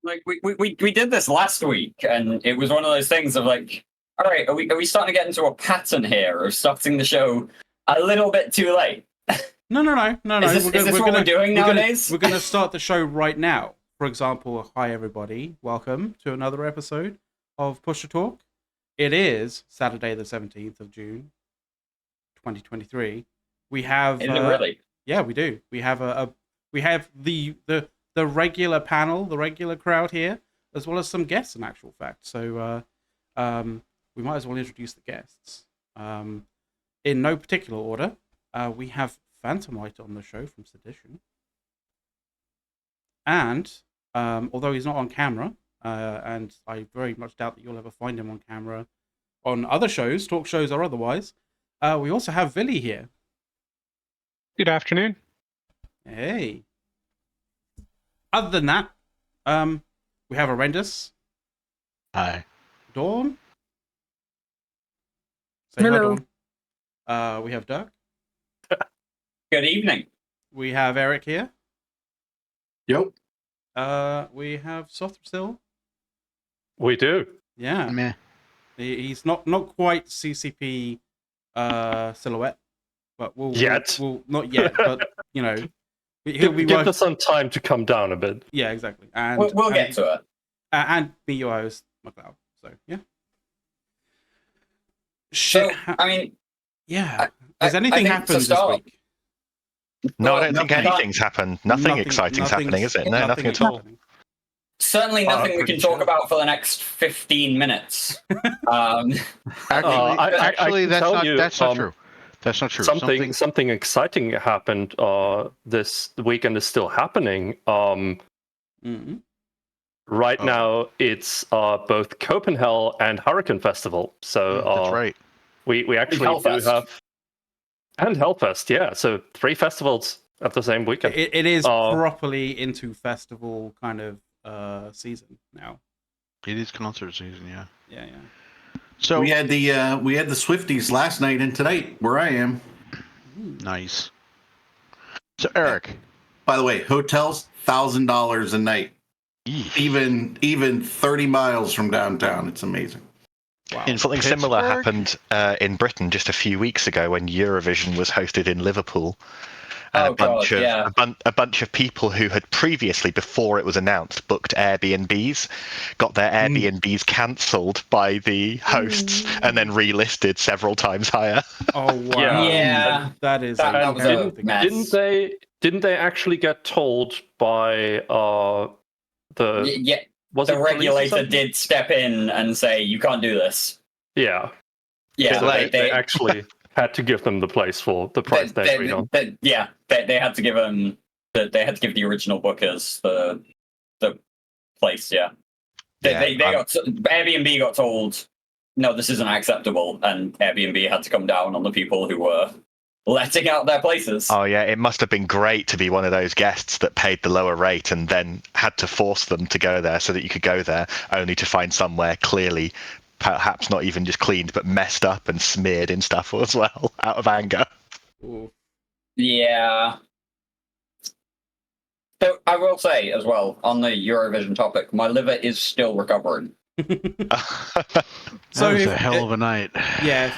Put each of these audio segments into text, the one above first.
Like we did this last week, and it was one of those things of like, all right, are we starting to get into a pattern here of starting the show a little bit too late? No. Is this what we're doing nowadays? We're going to start the show right now. For example, hi everybody, welcome to another episode of Push to Talk. It is Saturday the 17th of June, 2023. We have... Is it really? Yeah, we do. We have the regular panel, the regular crowd here, as well as some guests in actual fact. So we might as well introduce the guests. In no particular order, we have Phantomite on the show from Sedition. And although he's not on camera, and I very much doubt that you'll ever find him on camera on other shows, talk shows or otherwise, we also have Villy here. Good afternoon. Hey. Other than that, we have Horrendous. Hi. Dawn. Say Hello. Hi, Dawn. We have Doug. Good evening. We have Eric here. Yep. We have Sothrill. We do. Yeah. Meh. He's not quite CCP silhouette, but we'll not yet, but you know, he'll be Give us some time to come down a bit. Yeah, exactly. And We'll get to it. And be your host, McLeod. So yeah. So, Shit. I mean, Yeah. Has anything think happened to this start- week? No, Well, I don't think nothing- anything's happened. Nothing exciting's happening, is it? No, nothing at all. happening. certainly nothing we pretty can talk sure. about for the next 15 minutes. Actually, I can tell you, that's not true. That's not true. Something exciting happened this weekend is still happening. Mm-hmm. Right now, it's both Copenhagen and Hurricane Festival. So that's right. We actually Hellfest. do have and Hellfest. Yeah, so 3 festivals at the same weekend. It is properly into festival kind of season now. It is concert season, yeah. Yeah. So we had the Swifties last night and tonight where I am. nice. So Eric, By the way, hotels $1,000 a night, eesh. even 30 miles from downtown. It's amazing. Wow. And something similar Pittsburgh? happened in Britain just a few weeks ago when Eurovision was hosted in Liverpool. And Oh, God, yeah. a bunch of people who had previously, before it was announced, booked Airbnbs, got their Airbnbs cancelled by the hosts and then relisted several times higher. Oh wow. Yeah. That is That was terrible a thing. mess. Didn't they actually get told by the Yeah, was the it police or regulator something? did step in and say, you can't do this. Yeah. Yeah, So they actually had to give them the place for the price they agreed on. they had to give them. They had to give the original bookers the place. Yeah, Airbnb got told, no, this isn't acceptable, and Airbnb had to come down on the people who were letting out their places. Oh yeah, it must have been great to be one of those guests that paid the lower rate and then had to force them to go there so that you could go there, only to find somewhere clearly perhaps not even just cleaned but messed up and smeared in stuff as well out of anger. Ooh. Yeah. So I will say as well, on the Eurovision topic, my liver is still recovering. So That was if- a hell of a night. Yeah,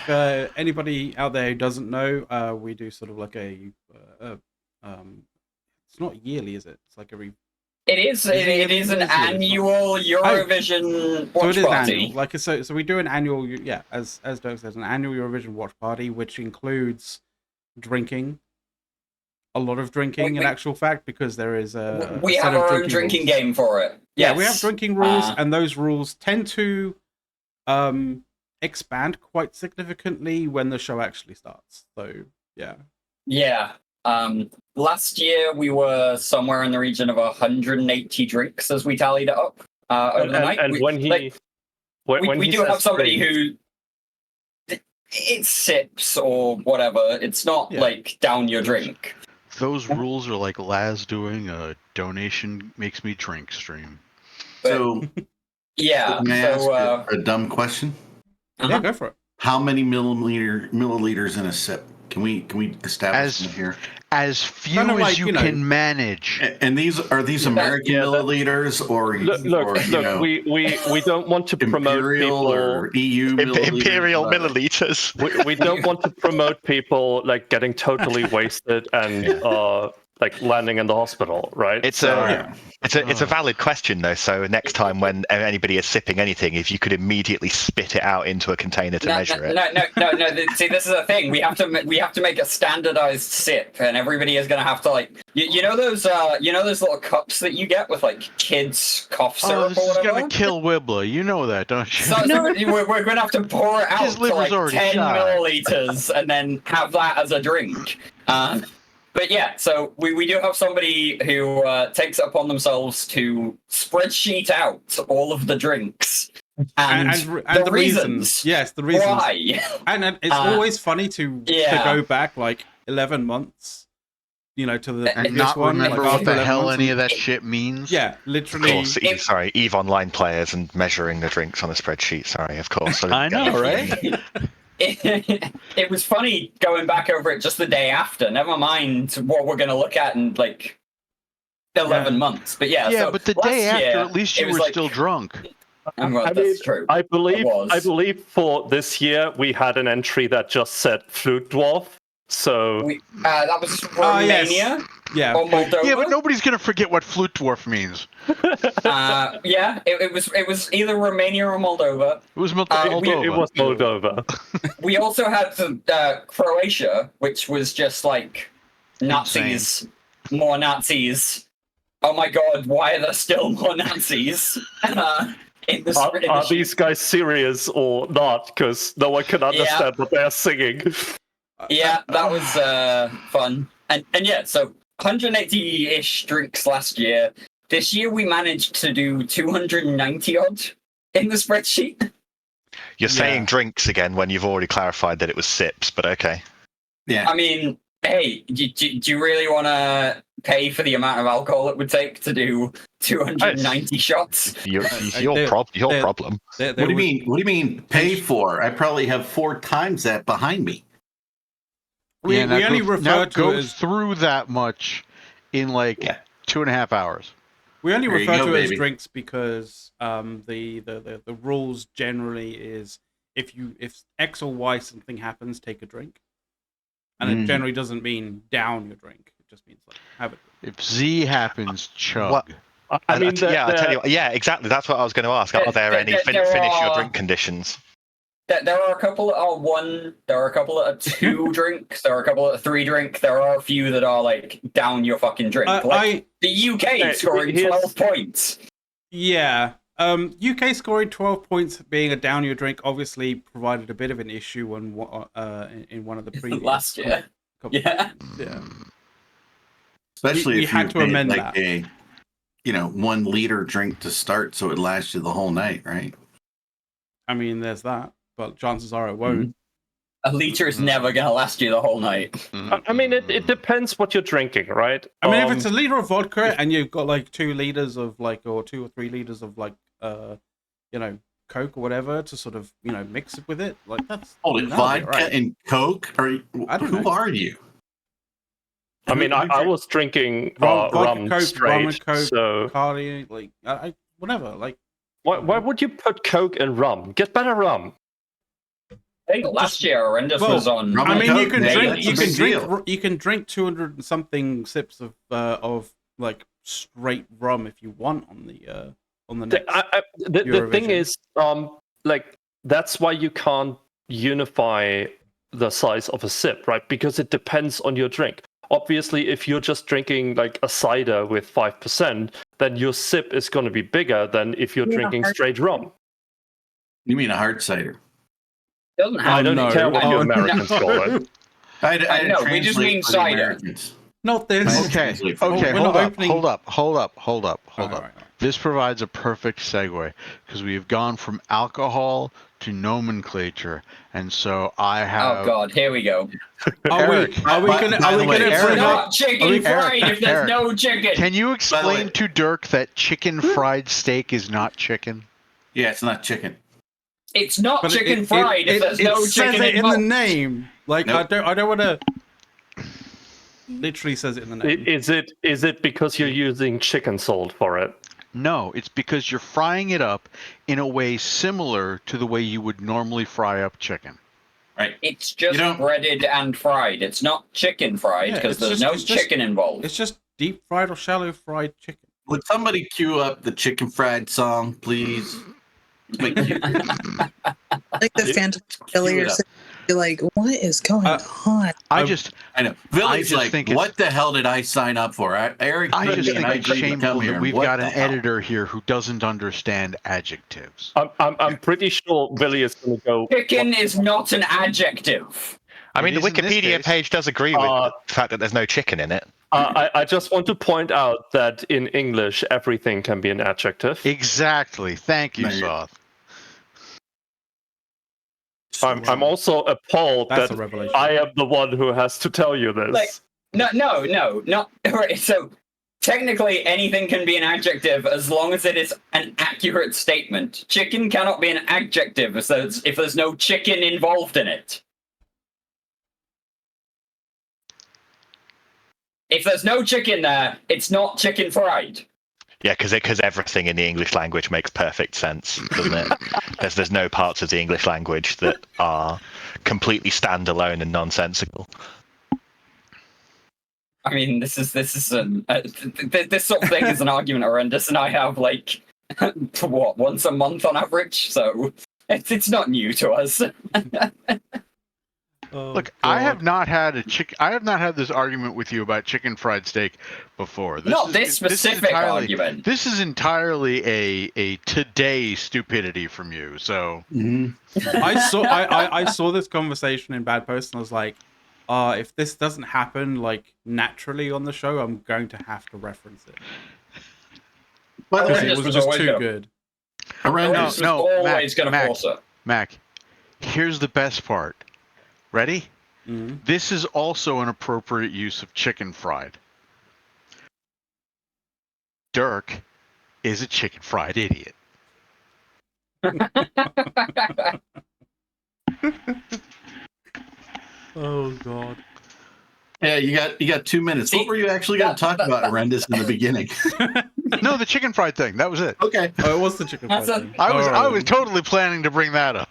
if anybody out there who doesn't know, we do sort of like a it's not yearly, is it? It's like every. It is an annual Eurovision So watch it is party. annual. Like so we do an annual, as Doug says, an annual Eurovision watch party, which includes drinking, a lot of drinking in actual fact, because there is a We set have of our own drinking rules. game for it. Yeah, Yes. we have drinking rules, Uh, and those rules tend to expand quite significantly when the show actually starts. So yeah. Yeah. Last year we were somewhere in the region of 180 drinks as we tallied it up over the night. And when he we do says have somebody drink, who it sips or whatever. It's not like down your drink. Those rules are like Laz doing a donation makes me drink stream. So, Yeah. can I ask So a dumb question? Yeah, go for it. How many milliliters in a sip? Can we establish that here? as few Kind of as like, you you know- can manage. And these American milliliters or, we don't want to promote Imperial people. or EU milliliters? Imperial whatever. milliliters. We don't want to promote people like getting totally wasted and like landing in the hospital, right? It's So- it's a valid question though. So next time when anybody is sipping anything, if you could immediately spit it out into a container to measure it. No. See, this is the thing. We have to make a standardized sip, and everybody is gonna have to like you know those little cups that you get with like kids cough syrup Oh, this or is whatever. gonna kill Wibbler. You know that, don't you? So we're gonna have to pour it out His to liver's like already 10 shot. milliliters and then have that as a drink. But yeah, so we do have somebody who takes it upon themselves to spreadsheet out all of the drinks and the reasons. Yes, the reasons. why. And it's always funny to go back like 11 months, to the And this not one, remember like what after the 11 hell months any and- of that shit means. Yeah, Of literally. course, EVE Online players and measuring the drinks on a spreadsheet. Sorry, of course. I know, right? It was funny going back over it just the day after. Never mind what we're going to look at in like 11 months. But yeah, Yeah, so but the last day after, year, at least it you was were like- still drunk. Oh, well, I that's mean, true. I believe was. for this year we had an entry that just said Flute Dwarf. So That was Oh, yes. Romania Yeah. or Moldova. Yeah, but nobody's gonna forget what flute dwarf means. It was either Romania or Moldova. It was it was Moldova. We also had Croatia, which was just like Nazis, more Nazis. Oh my god, why are there still more Nazis? In the Are these guys serious or not? Because no one can understand what they're singing. Yeah, that was fun. And yeah, so 180-ish drinks last year. This year we managed to do 290 odd in the spreadsheet. You're saying drinks again when you've already clarified that it was sips, but okay. Yeah. I mean, hey, do you really want to pay for the amount of alcohol it would take to do 290 shots? Your problem. What do you mean? What do you mean pay for? I probably have 4 times that behind me. We only refer to go it as through that much in 2.5 hours. we only There you refer go, to it as baby. drinks because the rules generally is if X or Y something happens, take a drink, and it generally doesn't mean down your drink. It just means like have it. If Z happens, chug. What? I mean, I tell you what, yeah, exactly. That's what I was going to ask. Are there any finish your drink conditions? There are a couple that are 1. There are a couple that are 2 drinks. There are a couple that are 3 drink. There are a few that are like down your fucking drink. The UK scoring 12 points. Yeah. UK scoring 12 points being a down your drink obviously provided a bit of an issue in one of the previous Last year. Yeah. Yeah. Especially we if had you to amend made that. a 1 liter drink to start, so it lasts you the whole night, right? I mean, there's that, but chances are it won't. A liter is never going to last you the whole night. I mean, it depends what you're drinking, right? I mean, if it's a liter of vodka and you've got like 2 liters of or 2 or 3 liters of Coke or whatever to sort of mix it with it, like that's Hold it, vodka and Coke? Who are you? I mean, I was drinking rum Coke, straight, rum and Coke, so Cardi, whatever. Like, why would you put Coke in rum? Get better rum. I think last year Horrendous was on. rum I and mean, Coke, man, you can drink 200 and something sips of like straight rum if you want on the next. The thing is, like that's why you can't unify the size of a sip, right? Because it depends on your drink. Obviously, if you're just drinking like a cider with 5%, then your sip is going to be bigger than if you're drinking straight rum. You mean a hard cider? Doesn't I have don't care what you Americans call it. I know, we just mean cider. Not this. Okay, We're not opening- hold up. Alright. This provides a perfect segue because we have gone from alcohol to nomenclature, and so I have. Oh god, here we go. Are we Eric, gonna bring It's not up? chicken fried if there's Eric, no chicken. Can you way- explain to Dirk that chicken fried steak is not chicken? Yeah, it's not chicken. It's not But chicken fried if there's no it says chicken it in the involved. name. Like Nope. I don't want to. literally says it in the name. Is it because you're using chicken salt for it? No, it's because you're frying it up in a way similar to the way you would normally fry up chicken. Right. It's just You don't- breaded and fried. It's not chicken fried Yeah, because it's there's just- no it's just- chicken involved. It's just deep fried or shallow fried chicken. Would somebody cue up the chicken fried song, please? Like, Like the Yeah. Phantom Billy Cue or it up. something. You're like, what is going on? I I- just I know. Billy's just like, think it's- what the hell did I sign up for? Eric, I put just me and think it's agreed to come shameful here, that and we've what got the an hell? editor here who doesn't understand adjectives. I'm pretty sure Billy is going to go. Chicken is not an adjective. I mean, It the is in this Wikipedia case. page does agree with Uh, the fact that there's no chicken in it. I just want to point out that in English, everything can be an adjective. Exactly. Thank you, There you go. Soth. I'm also appalled That's a that revelation. I am the one who has to tell you this. Like- No, not right. So technically, anything can be an adjective as long as it is an accurate statement. Chicken cannot be an adjective if there's no chicken involved in it. If there's no chicken there, it's not chicken fried. Yeah, because everything in the English language makes perfect sense, doesn't it? there's no parts of the English language that are completely standalone and nonsensical. I mean, this sort of thing is an argument horrendous, and I have like what, once a month on average, so it's not new to us. Oh, Look, I God. have not had this argument with you about chicken fried steak before. Not this specific argument. This is entirely a today stupidity from you. So Mhm. I saw this conversation in Bad Post and I was like, if this doesn't happen like naturally on the show, I'm going to have to reference it. By the Because way, it was was just always too gonna- good. horrendous. It's always going to Mac. force it. Mac, here's the best part. Ready? Mhm. This is also an appropriate use of chicken fried. Dirk is a chicken fried idiot. Oh God. Yeah, you got 2 minutes. See, What were you actually going to talk about, horrendous, in the beginning? No, the chicken fried thing. That was it. Okay. Oh, it was the chicken fried That's thing. I was Alright. totally planning to bring that up.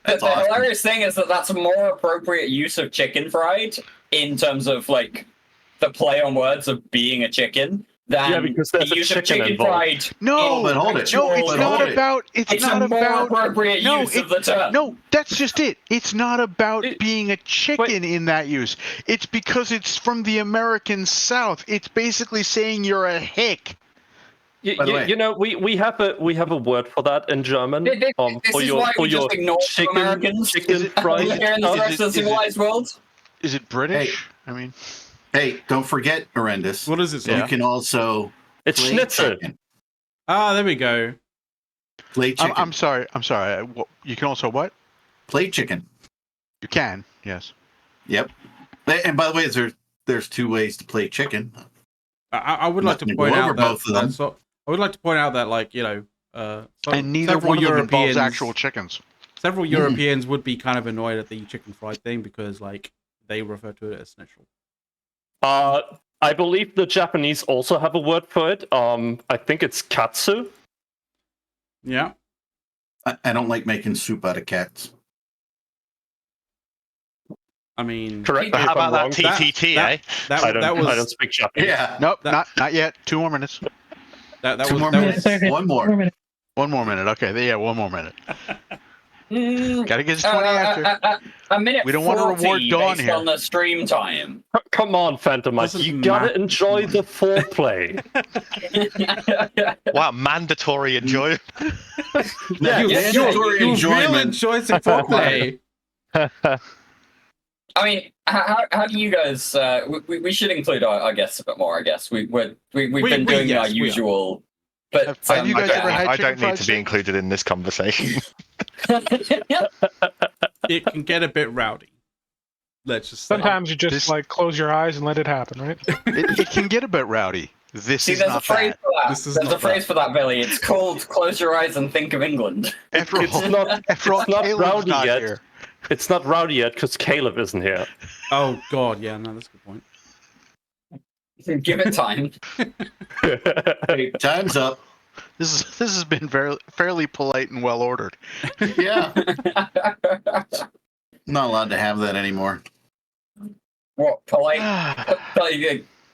That's the awesome. hilarious thing is that that's a more appropriate use of chicken fried in terms of like the play on words of being a chicken than Yeah, because there's the a use of chicken chicken involved. fried. No, but hold it. no, it's But not hold it. about. It's It's not a more about. appropriate No, use of the term. No, that's just it. It's not about It- being a chicken in that use. It's because it's from the American South. It's basically saying you're a hick. By the way- You know, we have a word for that in German. This For is your why for we your just ignore chicken Americans. chicken fried. Americans, the rest of the is it- civilized world. Is it British? I mean, Hey, don't forget, horrendous. What is it? You Yeah. can also It's play schnitzel. chicken. Ah, there we go. Play chicken. I'm sorry. You can also what? Play chicken. You can. Yes. Yep. And by the way, there's 2 ways to play chicken. I would like to Nothing to point go out over that, both of them. I would like to point out that, like, you know, And neither several one of them involves Europeans, actual chickens. several Europeans would be kind of annoyed at the chicken fried thing because, like, they refer to it as schnitzel. I believe the Japanese also have a word for it. I think it's katsu. Yeah. I don't like making soup out of cats. I mean, Correct But me how if I'm about wrong. that TTT, that- eh? that I that was don't speak Japanese. Yeah. Nope. That- Not yet. 2 more minutes. that 2 was more that minutes. was One more. 1 more minute. Okay. Yeah. 1 more minute. Mm, Gotta get to 20 after. a minute. We don't want to 40 reward Dawn based here. on the stream time. Come on, Phantomite. Doesn't You gotta matter. enjoy the foreplay. Wow, mandatory enjoyment. Yeah, yes, mandatory you really enjoyment. enjoyed the foreplay. I mean, how do you guys? We should include our guests a bit more. I guess we've been doing yes, our we are. usual. But Have you guys ever had I chicken don't need fried to be steak? included in this conversation. It can get a bit rowdy. Let's just say. Sometimes you just This- like close your eyes and let it happen, right? It can get a bit rowdy. This See, is there's a not phrase that. for that. This is There's a not phrase for that, Billy. It's called "Close your eyes and think of England." After It's all, not- after all, it's not Caleb's rowdy not yet. here. It's not rowdy yet because Caleb isn't here. Oh God, yeah, no, that's a good point. Give it time. Time's up. This has been fairly polite and well ordered. Yeah. Not allowed to have that anymore. What, polite?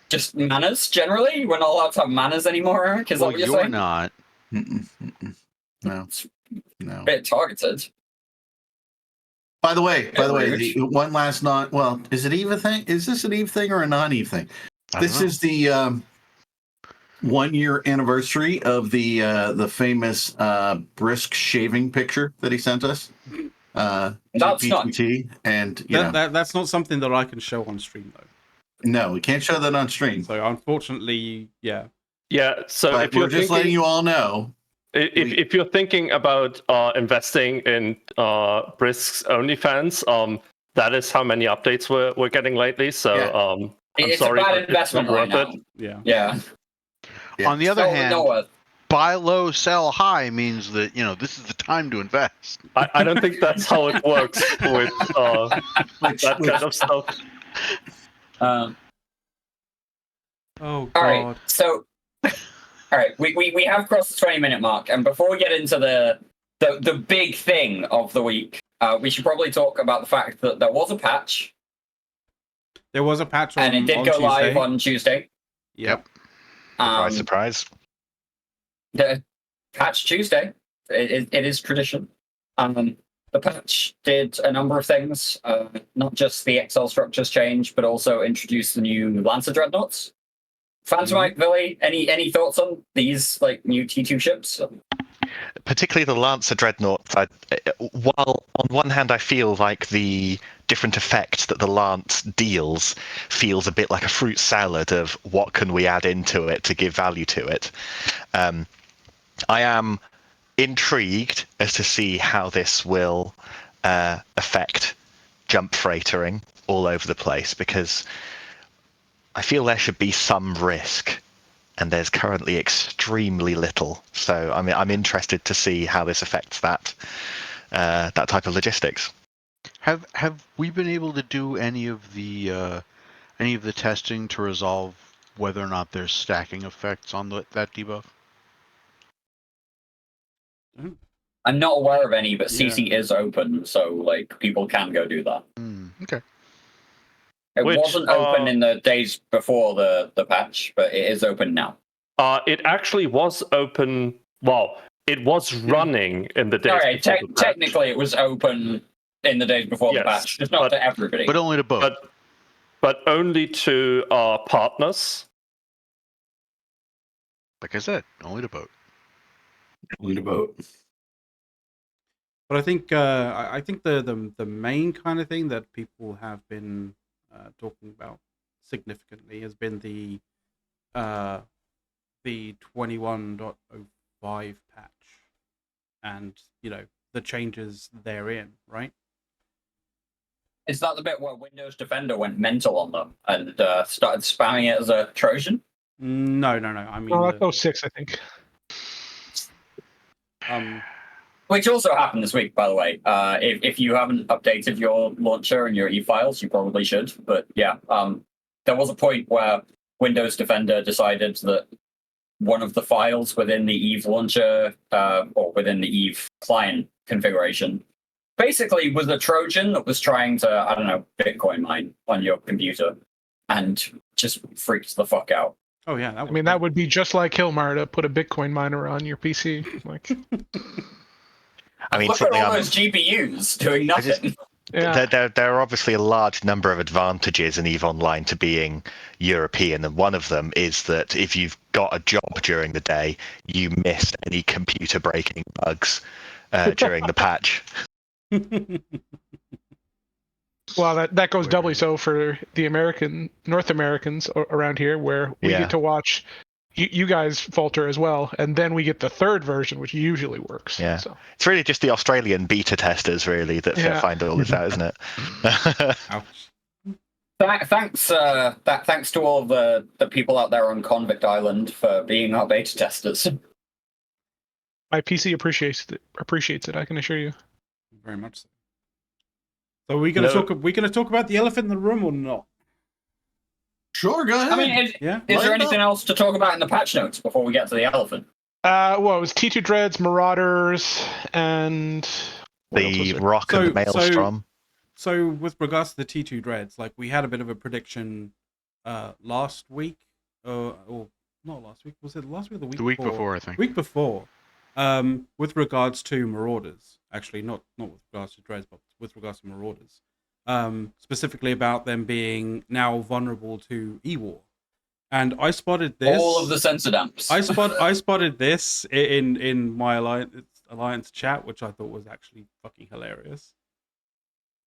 Just manners, generally? We're not allowed to have manners anymore, Eric? Is that what you're saying? Not. No. A bit targeted. By the way, one last well, is it Eve a thing? Is this an Eve thing or a non-Eve thing? This is the 1 year anniversary of the famous brisk shaving picture that he sent us. That's TTT, and that's not something that I can show on stream though. No, we can't show that on stream. So unfortunately, yeah. Yeah. So but if you're just letting you all know. If you're thinking about investing in Brisk's OnlyFans, that is how many updates we're getting lately. So it's sorry, a bad investment right now. Yeah. On the other hand, buy low, sell high means that this is the time to invest. I don't think that's how it works with that kind of stuff. Oh God. All right, so. All right, we have crossed the 20-minute mark, and before we get into the big thing of the week, we should probably talk about the fact that there was a patch. There was a patch, and it did go live on Tuesday. Yep. Surprise. The patch Tuesday. It is tradition. The patch did a number of things, not just the Excel structures change, but also introduced the new Lancer Dreadnoughts. Phantomite, Villy, any thoughts on these new T2 ships? Particularly the Lancer Dreadnought. While on one hand I feel like the different effects that the Lance deals feels a bit like a fruit salad of what can we add into it to give value to it. I am intrigued as to see how this will affect jump freightering all over the place, because I feel there should be some risk, and there's currently extremely little. So I'm interested to see how this affects that type of logistics. Have we been able to do any of the testing to resolve whether or not there's stacking effects on that debuff? I'm not aware of any, but CC is open, so people can go do that. Okay. It wasn't open in the days before the patch, but it is open now. It actually was open. Well, it was running in the days. All right, technically it was open in the days before the patch, just not to everybody. But only to both. But only to our partners. Like I said, only to both. Only to both. But I think the main kind of thing that people have been talking about significantly has been the 21.05 patch, and the changes therein, right? Is that the bit where Windows Defender went mental on them and started spamming it as a Trojan? No. I mean, that's 06, I think. Which also happened this week, by the way. If you haven't updated your launcher and your e-files, you probably should. But yeah, there was a point where Windows Defender decided that one of the files within the Eve launcher or within the Eve client configuration basically was a Trojan that was trying to, Bitcoin mine on your computer, and just freaked the fuck out. Oh yeah, that would be just like Hilmar to put a Bitcoin miner on your PC. Look at all those GPUs doing nothing. Yeah. There are obviously a large number of advantages in EVE Online to being European, and one of them is that if you've got a job during the day, you miss any computer breaking bugs during the patch. Well, that goes doubly so for the North Americans around here, where we get to watch you guys falter as well, and then we get the third version, which usually works. Yeah, so. It's really just the Australian beta testers, really, that find all this out, isn't it? Thanks to all the people out there on Convict Island for being our beta testers. My PC appreciates it. I can assure you. Very much so. So are we going to talk about the elephant in the room or not? Sure, go ahead. I mean, is there anything else to talk about in the patch notes before we get to the elephant? Well, it was T2 Dreads, Marauders, and the Rock and the Maelstrom. So with regards to the T2 Dreads, like we had a bit of a prediction last week, or not last week. Was it last week or the week? The week before, I think. Week before, with regards to Marauders, actually not with regards to Dreads, but with regards to Marauders, specifically about them being now vulnerable to E-War. And I spotted this. All of the sensor dumps. I spotted this in my alliance chat, which I thought was actually fucking hilarious.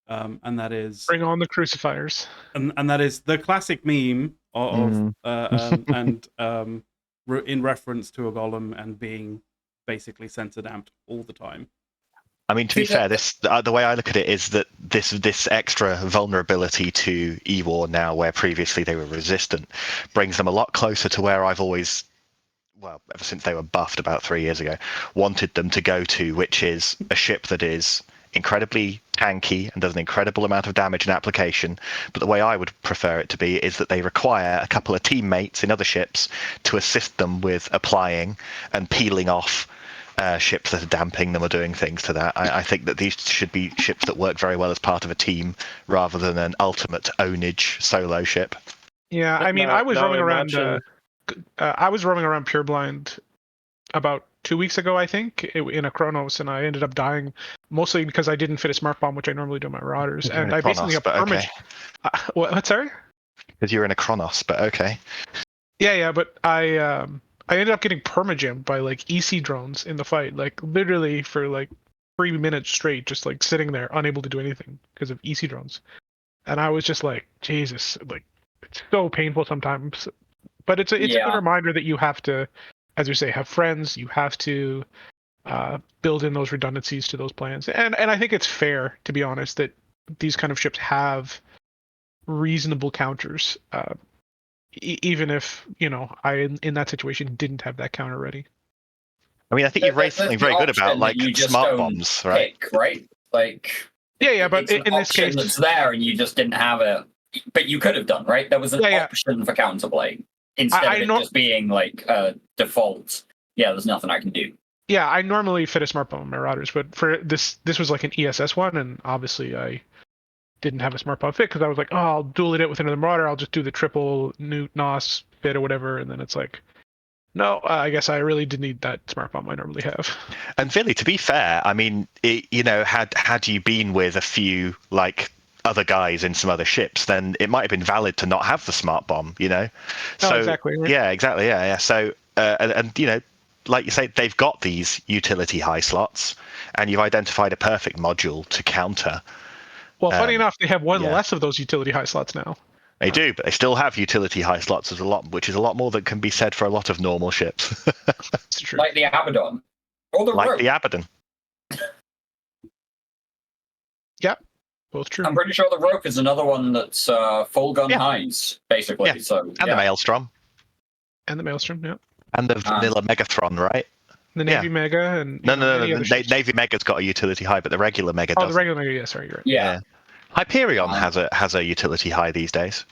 And that is bring on the crucifiers. And that is the classic meme of in reference to a golem and being basically sensor damped all the time. I mean, to be fair, the way I look at it is that this extra vulnerability to E-War now, where previously they were resistant, brings them a lot closer to where I've always, well, ever since they were buffed about 3 years ago, wanted them to go to, which is a ship that is incredibly tanky and does an incredible amount of damage and application. But the way I would prefer it to be is that they require a couple of teammates in other ships to assist them with applying and peeling off ships that are damping them or doing things to that. I think that these should be ships that work very well as part of a team rather than an ultimate ownage solo ship. Yeah, I mean, I was roaming around Pureblind about 2 weeks ago, I think, in a Chronos, and I ended up dying mostly because I didn't fit a smart bomb, which I normally do on my Marauders, and I basically got permage. What? Sorry? Because you're in a Chronos, but okay. Yeah, but I ended up getting permagimmed by like EC drones in the fight, like literally for like 3 minutes straight, just like sitting there, unable to do anything because of EC drones. And I was just like, Jesus, like it's so painful sometimes. But it's a good reminder that you have to, as you say, have friends. You have to build in those redundancies to those plans. And I think it's fair, to be honest, that these kind of ships have reasonable counters. Even if, I, in that situation, didn't have that counter ready. I mean, I think you've raised something very good about, like, smart bombs, right? Right? Like... Yeah, but in this case... it's there and you just didn't have it. But you could have done, right? There was an option for counterplay. Instead of it just being, like, default. Yeah, there's nothing I can do. Yeah, I normally fit a smart bomb on Marauders, but for this was like an ESS one, and obviously I didn't have a smart bomb fit because I was like, oh, I'll dual it with another Marauder. I'll just do the triple Newt NOS fit or whatever. And then it's like, no, I guess I really did need that smart bomb I normally have. And Philly, to be fair, I mean, had you been with a few like other guys in some other ships, then it might have been valid to not have the smart bomb, So exactly. Right? Yeah, exactly. Yeah. So and like you say, they've got these utility high slots, and you've identified a perfect module to counter. Well, funny enough, they have one less of those utility high slots now. They do, but they still have utility high slots which is a lot more than can be said for a lot of normal ships. It's true. Like the Abaddon. Or the Rogue. The Abaddon. Yep, both true. I'm pretty sure the Rogue is another one that's full gun highs, basically. Yeah. So, and the Maelstrom. And the Maelstrom, yeah. And the vanilla Megathron, right? The Navy Mega and... No. Navy Mega's got a utility high, but the regular Mega doesn't. Oh, the regular Mega, yeah, sorry, you're right. Yeah. Hyperion has a utility high these days.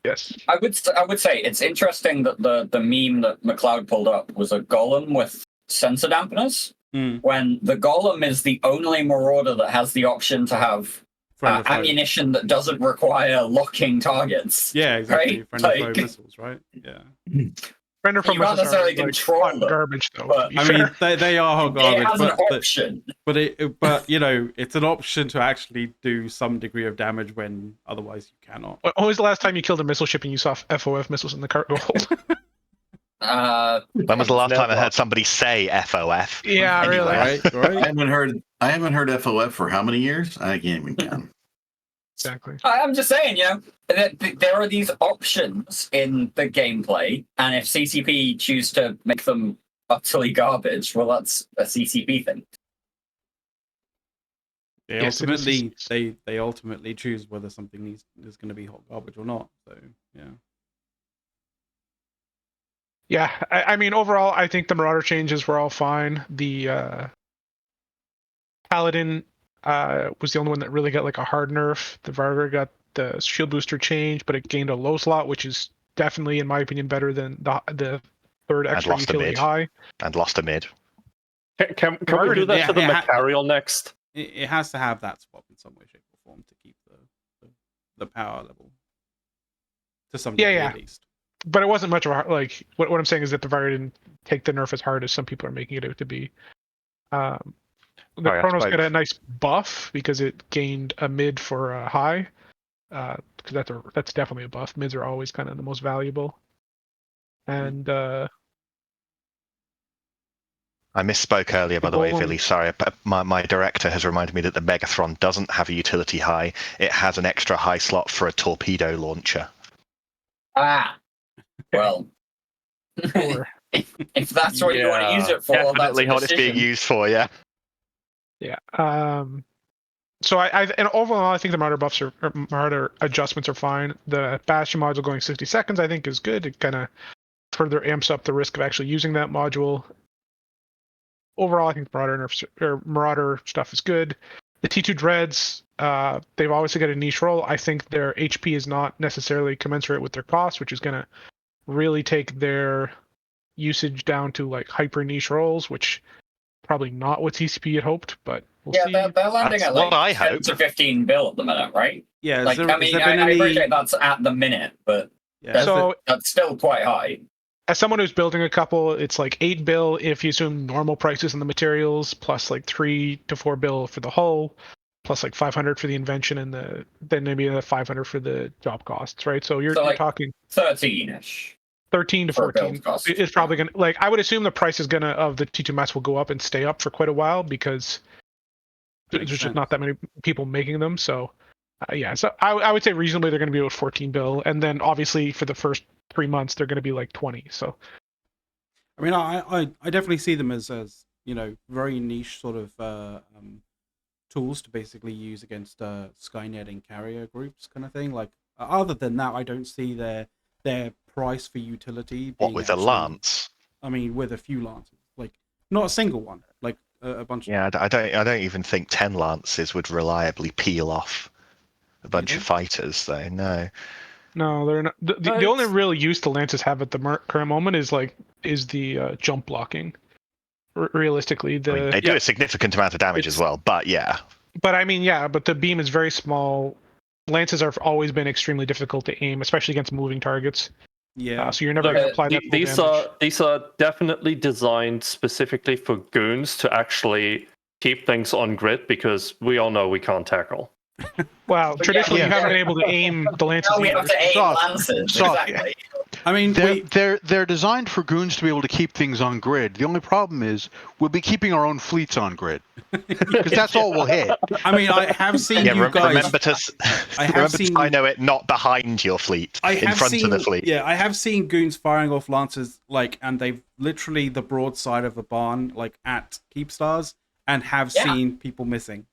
Yes. I would say it's interesting that the meme that McLeod pulled up was a golem with sensor dampeners, when the golem is the only Marauder that has the option to have ammunition that doesn't require locking targets. Yeah, exactly. Right? Friend of foe missiles, right? Yeah. Friend from you can't necessarily control them. Garbage, though. But, I mean, they are hot garbage. It has an option. But it's an option to actually do some degree of damage when otherwise you cannot. When was the last time you killed a missile ship and you saw FOF missiles in the cargo hold? When was the last time I heard somebody say FOF? Yeah, anyway. Really. I haven't heard FOF for how many years? I can't even count. Exactly. I'm just saying, there are these options in the gameplay, and if CCP choose to make them utterly garbage, well, that's a CCP thing. They ultimately choose whether something is going to be hot garbage or not. So yeah. Yeah, I mean, overall, I think the Marauder changes were all fine. The Paladin was the only one that really got like a hard nerf. The Vargar got the shield booster change, but it gained a low slot, which is definitely, in my opinion, better than the third extra lost a utility mid. high. And lost a mid. Can we do that to the Macarial next? It has to have that swap in some way, shape, or form to keep the power level to some degree at least. But it wasn't much of a like. What I'm saying is that the Varyo didn't take the nerf as hard as some people are making it out to be. The Chronos got a nice buff because it gained a mid for a high. Because that's definitely a buff. Mids are always kind of the most valuable. And I misspoke earlier, by the way, Villy. Sorry, but my director has reminded me that the Megathron doesn't have a utility high. It has an extra high slot for a torpedo launcher. Well, if that's what you want to use it for, definitely that's what it's being used for. Yeah. Yeah. So and overall, I think the Martyr buffs or Martyr adjustments are fine. The Bastion module going 60 seconds, I think, is good. It kind of further amps up the risk of actually using that module. Overall, I think Marauder stuff is good. The T2 Dreads, they've obviously got a niche role. I think their HP is not necessarily commensurate with their cost, which is going to really take their usage down to like hyper niche roles, which probably not what TCP had hoped, but we'll see. They're landing at like 10 to 15 bill at the minute, right? Yeah, like, I appreciate that's at the minute, but that's still quite high. As someone who's building a couple, it's like 8 bill if you assume normal prices in the materials, plus like 3 to 4 bill for the hull, plus like 500 for the invention, and then maybe the 500 for the job costs, right? So you're talking 13-ish. 13 to 14 is probably gonna, like, I would assume the price is gonna of the T2 mats will go up and stay up for quite a while because there's just not that many people making them. So so I would say reasonably they're gonna be about 14 bill, and then obviously for the first 3 months they're gonna be like 20. So I mean, I definitely see them as very niche sort of tools to basically use against Skynet and carrier groups kind of thing. Like other than that, I don't see their price for utility. What with a lance? I mean, with a few lances, like not a single one, like a bunch. Yeah, I don't even think 10 lances would reliably peel off a bunch of fighters, though. No, they're not. The only real use the lances have at the current moment is the jump blocking. Realistically, they do a significant amount of damage as well, but yeah. But I mean, but the beam is very small. Lances have always been extremely difficult to aim, especially against moving targets. Yeah. So you're never going to apply that full damage. These are definitely designed specifically for goons to actually keep things on grid, because we all know we can't tackle. Well, traditionally you haven't been able to aim the lances. No, we have to aim lances. Exactly. I mean, they're designed for goons to be able to keep things on grid. The only problem is we'll be keeping our own fleets on grid because that's all we'll hit. I mean, I have seen you guys. Remember to know it not behind your fleet, in front of the fleet. Yeah, I have seen goons firing off lances and they've literally the broadside of a barn at Keep Stars, and have seen people missing.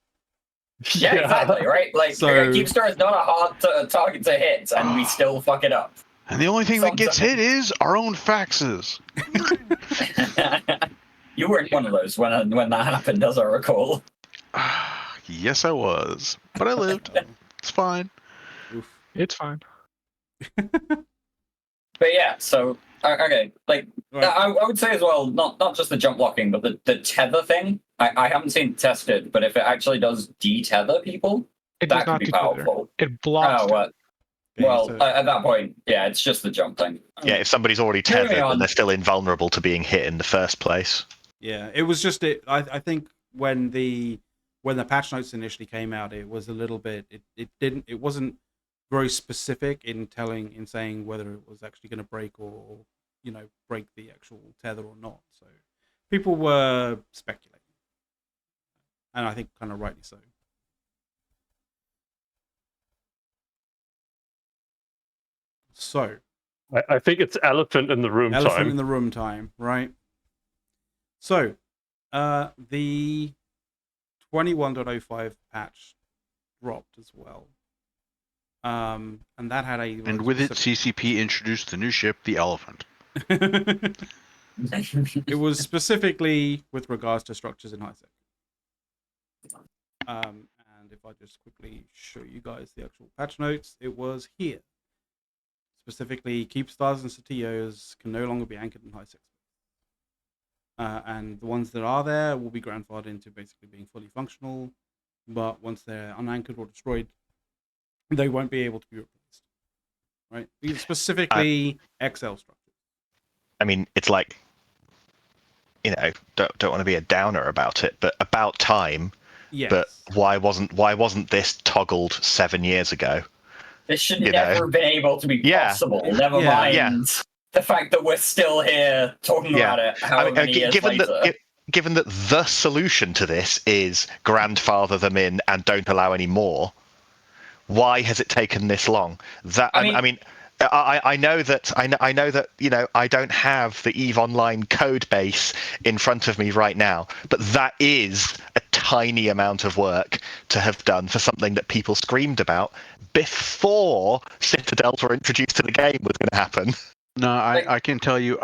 Yeah, exactly, right? Like, Keep Star is not a hard target to hit, and we still fuck it up. And the only thing that gets hit is our own faxes. You weren't one of those when that happened, as I recall. Yes, I was. But I lived. It's fine. It's fine. But yeah, so, okay, I would say as well, not just the jump blocking, but the tether thing. I haven't seen it tested, but if it actually does detether people, that could be powerful. It blocks. At that point, it's just the jump thing. Yeah, if somebody's already tethered and they're still invulnerable to being hit in the first place. Yeah, it was just it. I think when the patch notes initially came out, it was a little bit. It wasn't very specific in saying whether it was actually going to break or break the actual tether or not. So people were speculating, and I think kind of rightly so. So, I think it's elephant in the room time. Elephant in the room time, right? So, the 21.05 patch dropped as well. And that had a... And with it, CCP introduced the new ship, the Elephant. It was specifically with regards to structures in HiSec. And if if I just quickly show you guys the actual patch notes, it was here. Specifically, keep stars and CTOs can no longer be anchored in high six. And the ones that are there will be grandfathered into basically being fully functional, but once they're unanchored or destroyed, they won't be able to be replaced. Right? These specifically XL structures. I mean, it's like, don't want to be a downer about it, but about time. Yes. But why wasn't this toggled 7 years ago? This should never have been able to be possible. Never mind the fact that we're still here talking about it. Many years later. Given that the solution to this is grandfather them in and don't allow any more, why has it taken this long? I know that I don't have the EVE Online code base in front of me right now, but that is a tiny amount of work to have done for something that people screamed about before Citadels were introduced to the game was going to happen. No, I can tell you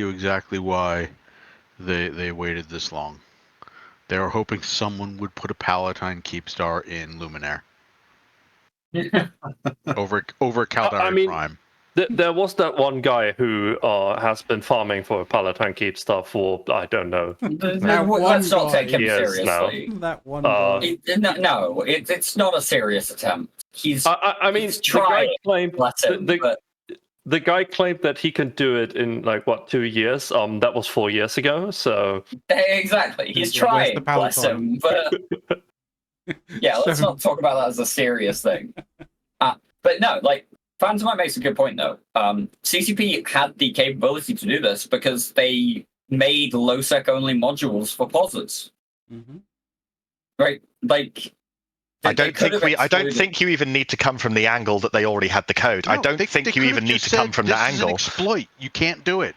exactly why they waited this long. They were hoping someone would put a Palatine Keepstar in Luminaire. over Caldari Prime. There was that one guy who has been farming for a Palatine Keepstar for, I don't know. Let's not take him seriously. Now. That one guy. It's not a serious attempt. He's trying. The guy claimed that he can do it in 2 years. That was 4 years ago. So exactly, he's trying. Bless him. But let's not talk about that as a serious thing. But no, Phantom makes a good point though. CCP had the capability to do this because they made low-sec only modules for posits. Mm-hmm. Right? I don't think you even need to come from the angle that they already had the code. No, I don't think you even need to come from that angle. This is an exploit. You can't do it.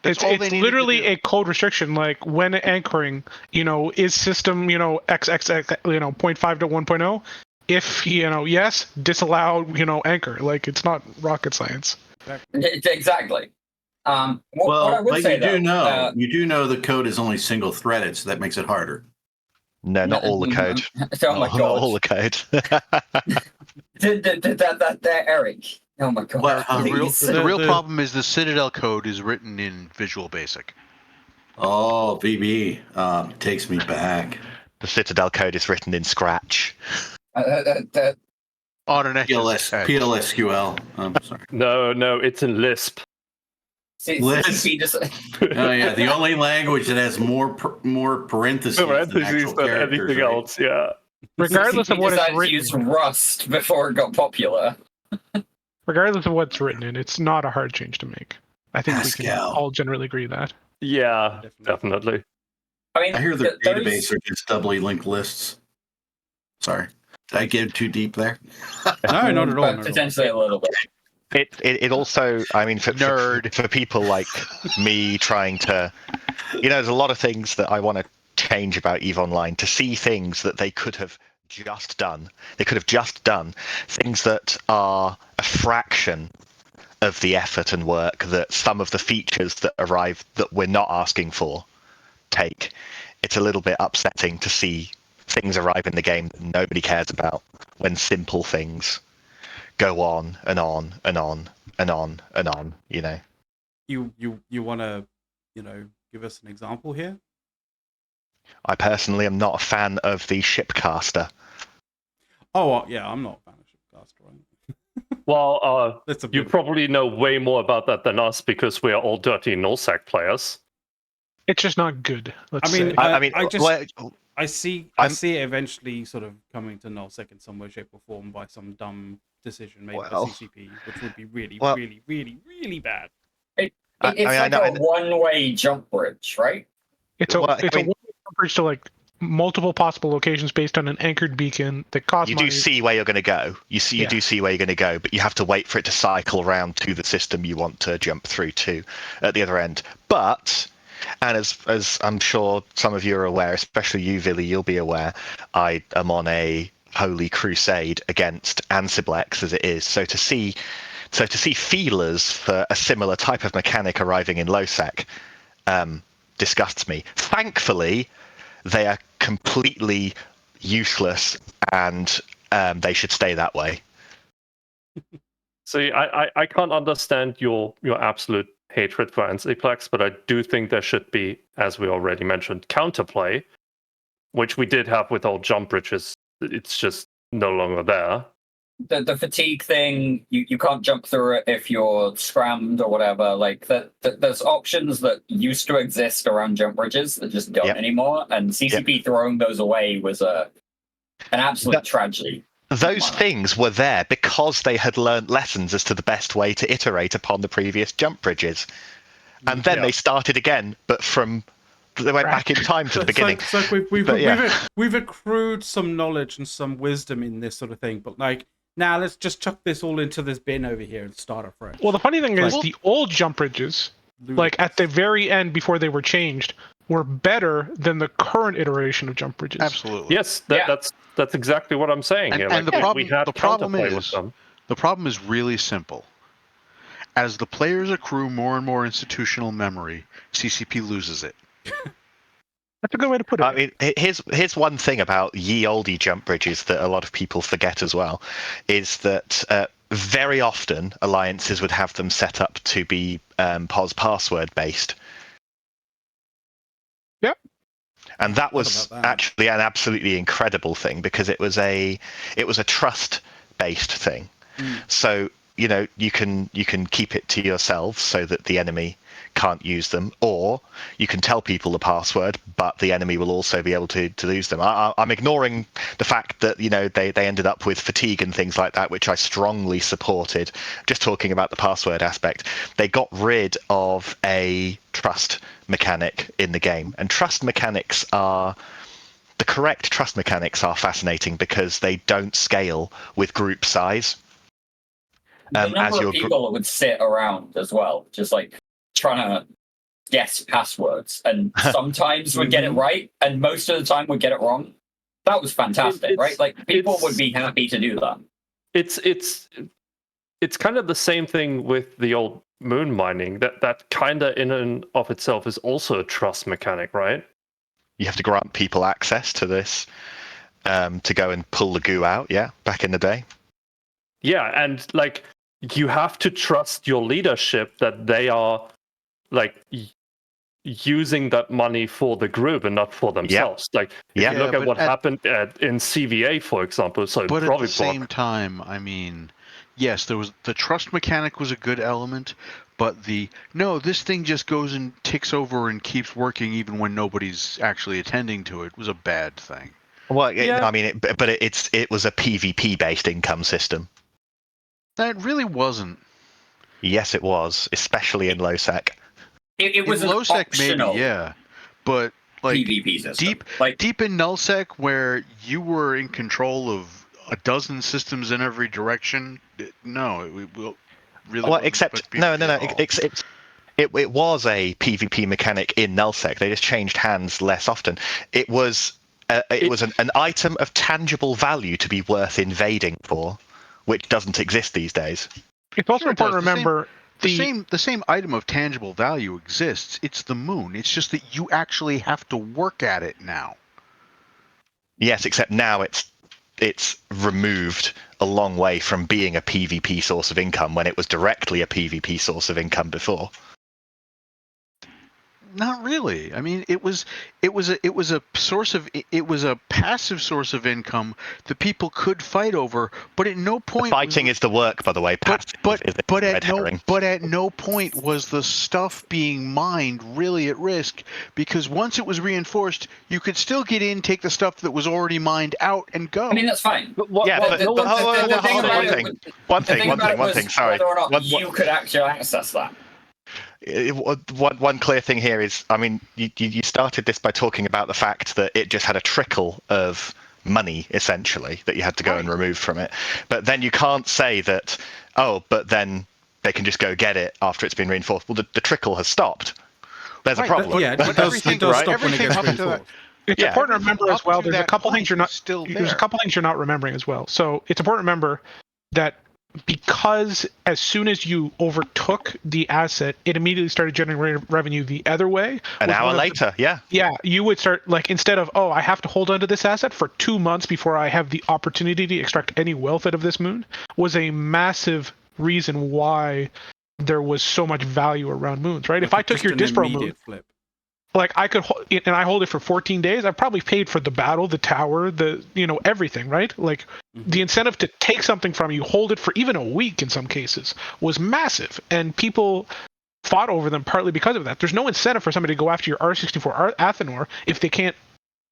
It's literally a code restriction. Like when anchoring, is system, XXX, 0.5 to 1.0. If, yes, disallow, anchor. It's not rocket science. Exactly. You do know the code is only single threaded, so that makes it harder. No, not all the code. Not all the code. Eric. Oh my god. Well, the real problem is the Citadel code is written in Visual Basic. Oh, VB takes me back. The Citadel code is written in Scratch. On an PLSQL. I'm sorry. No, it's in Lisp. Lisp. Oh yeah, the only language that has more parentheses than anything else. Yeah. Regardless of what it's written, used Rust before it got popular. Regardless of what's written in, it's not a hard change to make. I think we can all generally agree that. Yeah, definitely. I hear the database are just doubly linked lists. Sorry. Did I get too deep there? No, not at all. Potentially a little bit. It also, for people like me trying to, there's a lot of things that I want to change about EVE Online, to see things that they could have just done. They could have just done things that are a fraction of the effort and work that some of the features that arrive that we're not asking for take. It's a little bit upsetting to see things arrive in the game that nobody cares about when simple things go on and on and on and on and on. You want to give us an example here? I personally am not a fan of the shipcaster. Oh yeah, I'm not a fan of shipcaster. Well, you probably know way more about that than us because we are all dirty nullsec players. It's just not good. I see it eventually sort of coming to nullsec in some way, shape, or form by some dumb decision made by CCP, which would be really, really, really, really bad. It's a one-way jump bridge, right? It's a one-way jump bridge to multiple possible locations based on an anchored beacon that costs money. You do see where you're going to go. You do see where you're going to go, but you have to wait for it to cycle around to the system you want to jump through to at the other end. But, and as I'm sure some of you are aware, especially you, Villy, you'll be aware, I am on a holy crusade against Ansiblex as it is. So to see feelers for a similar type of mechanic arriving in lowsec disgusts me. Thankfully, they are completely useless, and they should stay that way. See, I can't understand your absolute hatred for Anti-Plex, but I do think there should be, as we already mentioned, counterplay, which we did have with old jump bridges. It's just no longer there. The fatigue thing, you can't jump through it if you're scrammed or whatever. Like there's options that used to exist around jump bridges that just don't anymore. And CCP throwing those away was an absolute tragedy. Those things were there because they had learned lessons as to the best way to iterate upon the previous jump bridges, and then they started again, but they went back in time to the beginning. So we've accrued some knowledge and some wisdom in this sort of thing, but like. Now let's just chuck this all into this bin over here and start afresh. Well, the funny thing is, the old jump bridges, like at the very end before they were changed, were better than the current iteration of jump bridges. Absolutely. Yes, that's exactly what I'm saying. And the problem is really simple. As the players accrue more and more institutional memory, CCP loses it. That's a good way to put it. I mean, here's one thing about ye olde jump bridges that a lot of people forget as well, is that very often alliances would have them set up to be POS password based. Yep. And that was actually an absolutely incredible thing because it was a trust based thing. So you can keep it to yourself so that the enemy can't use them, or you can tell people the password, but the enemy will also be able to lose them. I'm ignoring the fact that they ended up with fatigue and things like that, which I strongly supported. Just talking about the password aspect, they got rid of a trust mechanic in the game, and the correct trust mechanics are fascinating because they don't scale with group size. The number of people that would sit around as well, just like trying to guess passwords, and sometimes would get it right, and most of the time would get it wrong. That was fantastic, right? Like people would be happy to do that. It's kind of the same thing with the old moon mining. That kind of in and of itself is also a trust mechanic, right? You have to grant people access to this to go and pull the goo out. Yeah, back in the day. Yeah, and like you have to trust your leadership that they are like using that money for the group and not for themselves. Like if you look at what happened in CVA, for example. But at the same time, I mean, yes, there was the trust mechanic was a good element, but this thing just goes and ticks over and keeps working even when nobody's actually attending to it was a bad thing. Well, I mean, it was a PvP based income system. That really wasn't. Yes, it was, especially in LowSec. It was in an LowSec, optional maybe, yeah, but like PvP system. deep in nullsec, where you were in control of a dozen systems in every direction. No, it will really. Well, except no. It was a PvP mechanic in nullsec. They just changed hands less often. It was an item of tangible value to be worth invading for, which doesn't exist these days. It's also important to remember. The same item of tangible value exists. It's the moon. It's just that you actually have to work at it now. Yes, except now it's removed a long way from being a PvP source of income when it was directly a PvP source of income before. Not really. I mean, it was a passive source of income that people could fight over, but at no point fighting is the work, by the way. But at no point was the stuff being mined really at risk, because once it was reinforced, you could still get in, take the stuff that was already mined out, and go. I mean, that's fine. One thing. Sorry, whether or not you could actually access that. One clear thing here is, I mean, you started this by talking about the fact that it just had a trickle of money, essentially, that you had to go and remove from it. But then you can't say that, but then they can just go get it after it's been reinforced. Well, the trickle has stopped. There's a problem. It does stop when it gets reinforced. It's important to remember as well. There's a couple things you're not remembering as well. So it's important to remember that because as soon as you overtook the asset, it immediately started generating revenue the other way. An hour later, yeah. Yeah, you would start, like, instead of, I have to hold on to this asset for 2 months before I have the opportunity to extract any wealth out of this moon, was a massive reason why there was so much value around moons, right? If I took your Dispro moon, flip. like, I could, and I hold it for 14 days, I probably paid for the battle, the tower, everything, right? Like, the incentive to take something from you, hold it for even a week in some cases, was massive. And people fought over them partly because of that. There's no incentive for somebody to go after your R64 Athenor if they can't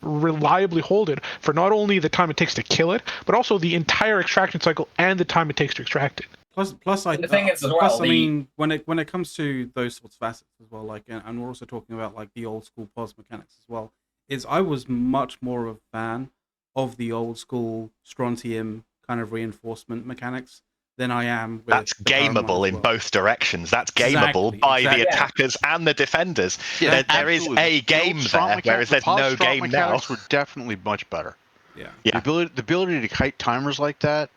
reliably hold it for not only the time it takes to kill it, but also the entire extraction cycle and the time it takes to extract it. The thing is as well, I mean, when it comes to those sorts of assets as well, like, and we're also talking about like the old school pos mechanics as well, is I was much more of a fan of the old school strontium kind of reinforcement mechanics than I am with that's gameable in both directions. That's gameable by the attackers and the defenders. Yeah, there is a game there, whereas there's no game now. Were definitely much better. Yeah. The ability to kite timers like that,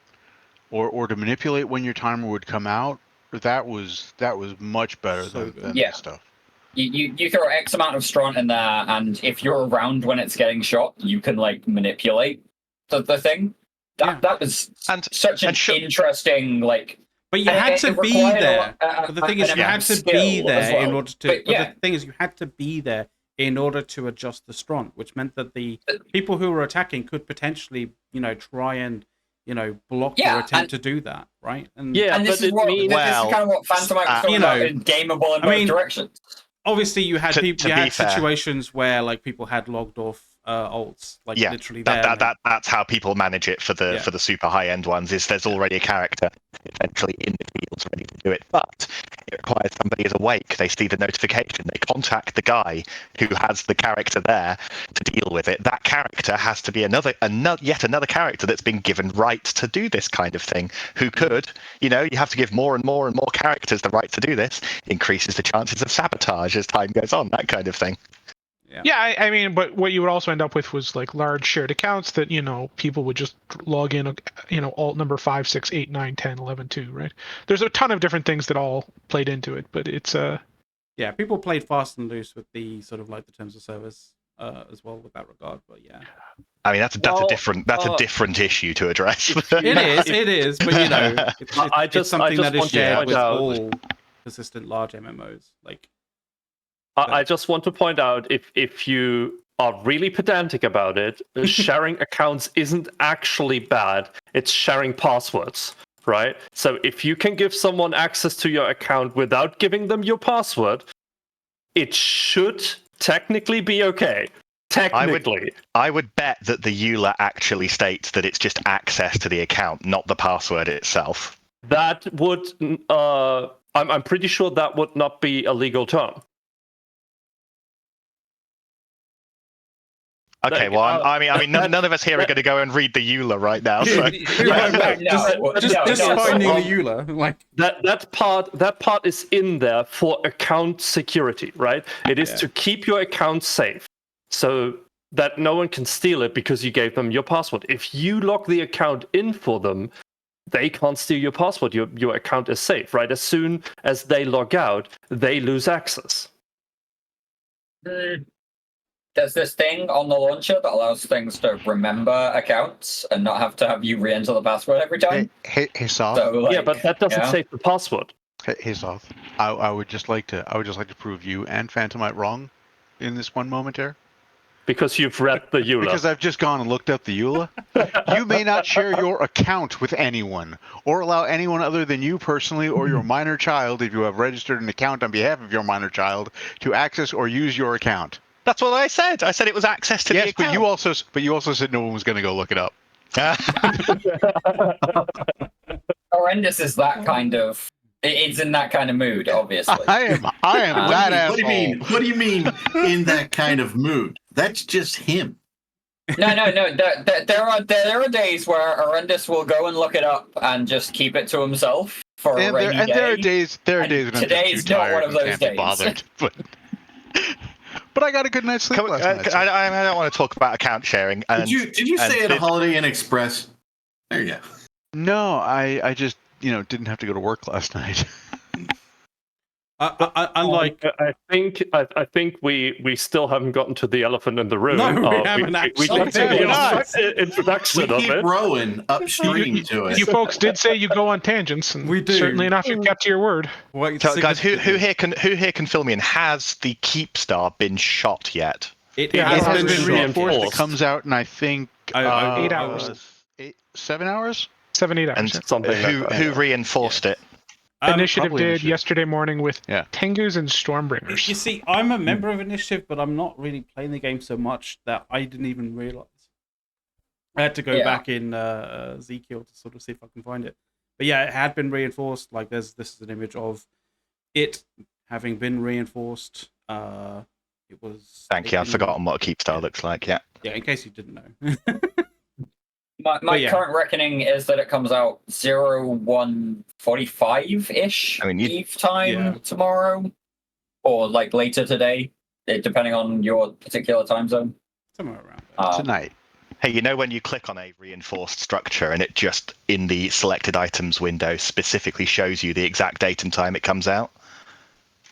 or to manipulate when your timer would come out, that was much better than this stuff. You throw X amount of strong in there, and if you're around when it's getting shot, you can like manipulate the thing. That was such an interesting, like. But you had to be there. But the thing is, you had to be there in order to. But the thing is, you had to be there in order to adjust the strong, which meant that the people who were attacking could potentially, try and, block your attempt to do that, right? And this is kind of what Phantom was talking about, gameable in both directions. Obviously, you had situations where like people had logged off ults, like literally there. That's how people manage it for the super high end ones. Is there's already a character essentially in the fields ready to do it, but it requires somebody is awake. They see the notification. They contact the guy who has the character there to deal with it. That character has to be yet another character that's been given right to do this kind of thing. Who could, you have to give more and more and more characters the right to do this. Increases the chances of sabotage as time goes on. That kind of thing. Yeah, I mean, but what you would also end up with was like large shared accounts that, people would just log in, alt number 5, 6, 8, 9, 10, 11, 2, right? There's a ton of different things that all played into it, but it's Yeah, people played fast and loose with the sort of like the terms of service as well with that regard, but yeah. I mean, that's a different issue to address. It is, but it's something that is shared with all persistent large MMOs, like. I just want to point out, if you are really pedantic about it, sharing accounts isn't actually bad. It's sharing passwords, right? So if you can give someone access to your account without giving them your password, it should technically be okay. Technically. I would bet that the EULA actually states that it's just access to the account, not the password itself. That would... I'm pretty sure that would not be a legal term. Okay, well, I mean, none of us here are going to go and read the EULA right now. So. Just finding the EULA, like that part is in there for account security, right? It is to keep your account safe, so that no one can steal it because you gave them your password. If you lock the account in for them, they can't steal your password. Your account is safe, right? As soon as they log out, they lose access. There's this thing on the launcher that allows things to remember accounts and not have to have you re-enter the password every time. Hey, Soft. So, like, yeah, but that doesn't save the password. Hey, Soft. I would just like to prove you and Phantomite wrong in this one moment here. Because you've read the EULA. Because I've just gone and looked up the EULA. You may not share your account with anyone, or allow anyone other than you personally or your minor child, if you have registered an account on behalf of your minor child, to access or use your account. That's what I said. I said it was access to the account. Yes, but you also said no one was going to go look it up. Horrendous is that kind of. It's in that kind of mood, obviously. I am that asshole. What do you mean in that kind of mood? That's just him. No. There are days where Horrendous will go and look it up and just keep it to himself for a rainy day. There are days when I'm today's just too not one tired of those and can't be bothered. But I got a good night's sleep last night. I don't want to talk about account sharing. Did you say at a Holiday Inn Express? There you go. No, I just didn't have to go to work last night. Unlike, I think we still haven't gotten to the elephant in the room. No, we haven't We actually. just did the introduction We of keep it. rowing upstream to it. You folks did say you go on tangents, and We do. certainly enough, you kept to your word. So, guys, who here can fill me in? Has the Keep Star been shot yet? It Yeah, has it has been been reinforced. It comes out in I think 8 hours. 7 hours. 7-8 hours. And Something like who that. reinforced it? Initiative probably did Initiative. yesterday morning with Yeah. Tengus and You Stormbringers. see, I'm a member of Initiative, but I'm not really playing the game so much that I didn't even realize. I had to go back in Ezekiel to sort of see if I can find it. But yeah, it had been reinforced. Like, this is an image of it having been reinforced. It was. Thank you. I've forgotten what a Keep Star looks like. Yeah. Yeah, in case you didn't know. My current reckoning is that it comes out 01:45-ish Eve time tomorrow, or like later today, depending on your particular time zone. Somewhere around there. Tonight. Hey, when you click on a reinforced structure and it just in the selected items window specifically shows you the exact date and time it comes out?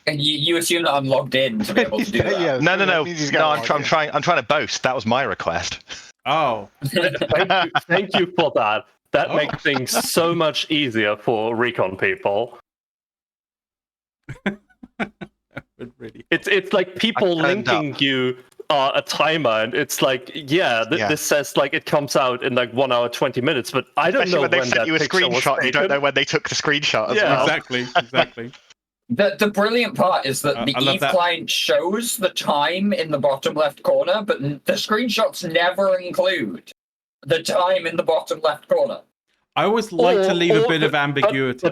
And you assume that I'm logged in to be able to do that? Yeah, No. I'm trying to boast. That was my request. Oh. Thank you for that. That makes things so much easier for recon people. Really. It's like people linking you a timer, and it's like, this says like it comes out in like 1 hour 20 minutes, but I don't know when they when sent that you a picture was screenshot. You don't taken. know when they took the screenshot. As Yeah. well. Exactly. The brilliant part is that the Eve client shows the time in the bottom left corner, but the screenshots never include the time in the bottom left corner. I always like to leave a bit of ambiguity.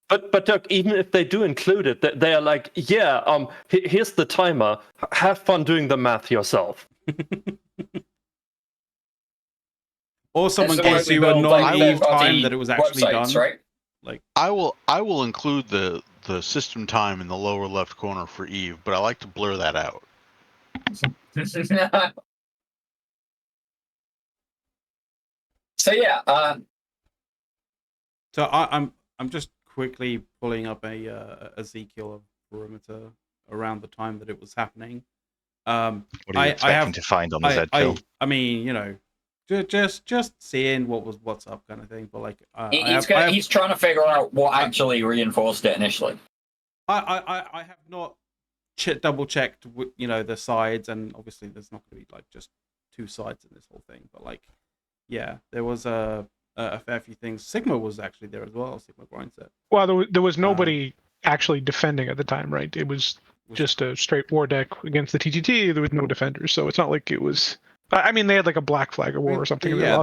But Doug, even if they do include it, they are like, here's the timer. Have fun doing the math yourself. Or someone gives you a non-Eve time that it was actually done. Right? Like, I will include the system time in the lower left corner for Eve, but I like to blur that out. So yeah. So I'm just quickly pulling up a Ezekiel perimeter around the time that it was happening. What are you expecting to find on the Z kill? I mean, just seeing what's up kind of thing. But like, he's trying to figure out what actually reinforced it initially. I have not double checked, the sides, and obviously there's not going to be like just two sides in this whole thing. But like, yeah, there was a fair few things. Sigma was actually there as well. Sigma Grindset. Well, there was nobody actually defending at the time, right? It was just a straight war deck against the TTT. There was no defenders, so it's not like it was. I mean, they had like a Black Flag War or something. Yeah,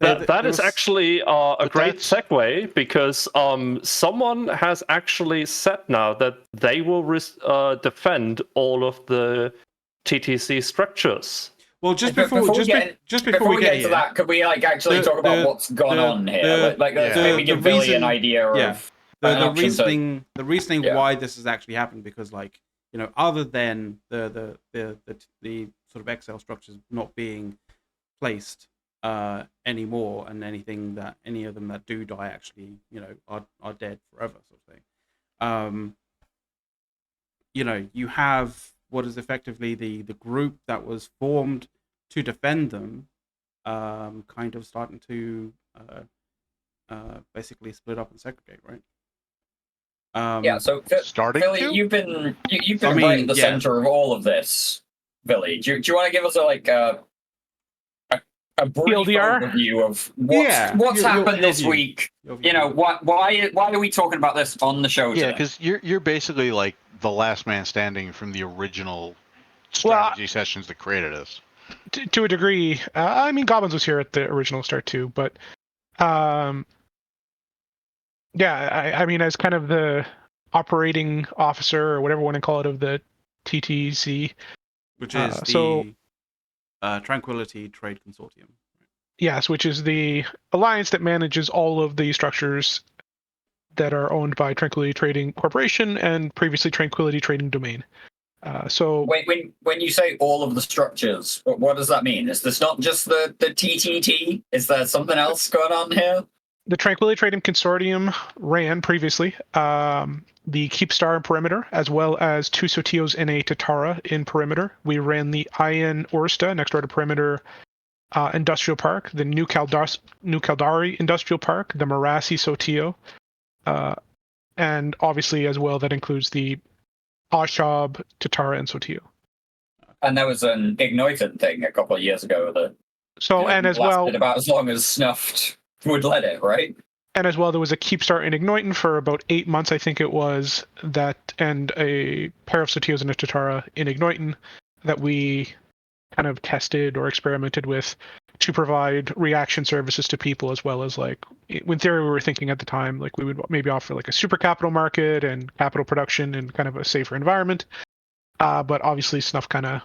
that is actually a great segue, because someone has actually said now that they will defend all of the TTC structures. Well, before we get into that, could we like actually talk about what's gone on here? Let's maybe give Billy an idea of the reasoning why this has actually happened, because like, other than the sort of XL structures not being placed anymore, and any of them that do die actually are dead forever, sort of thing. You have what is effectively the group that was formed to defend them, kind of starting to basically split up and segregate, right? So Billy, you've been right in the center of all of this. Billy, do you want to give us a brief overview of what's happened this week? Why are we talking about this on the show today? Yeah, because you're basically like the last man standing from the original strategy sessions that created us. To a degree. I mean, Goblins was here at the original start too, but I mean, as kind of the operating officer or whatever you want to call it of the TTC, which is the Tranquility Trade Consortium. Yes, which is the alliance that manages all of the structures that are owned by Tranquility Trading Corporation and previously Tranquility Trading Domain. So when you say all of the structures, what does that mean? Is this not just the TTT? Is there something else going on here? the Tranquility Trading Consortium ran previously the Keepstar in Perimeter, as well as 2 Sotios and a Tatara in Perimeter. We ran the Ian Orsta next door to Perimeter Industrial Park, the New Caldari Industrial Park, the Marassi Sotio, and obviously as well that includes the Ashab, Tatara, and Sotio. And there was an Ignited thing a couple of years ago that and as well about as long as Snuffed would let it, right? And as well, there was a Keepstar in Igniton for about 8 months, I think it was, that, and a pair of Sotios and a Tatara in Igniton that we kind of tested or experimented with to provide reaction services to people, as well as, like, in theory, we were thinking at the time, like, we would maybe offer, like, a super capital market and capital production and kind of a safer environment. But obviously, Snuff kind of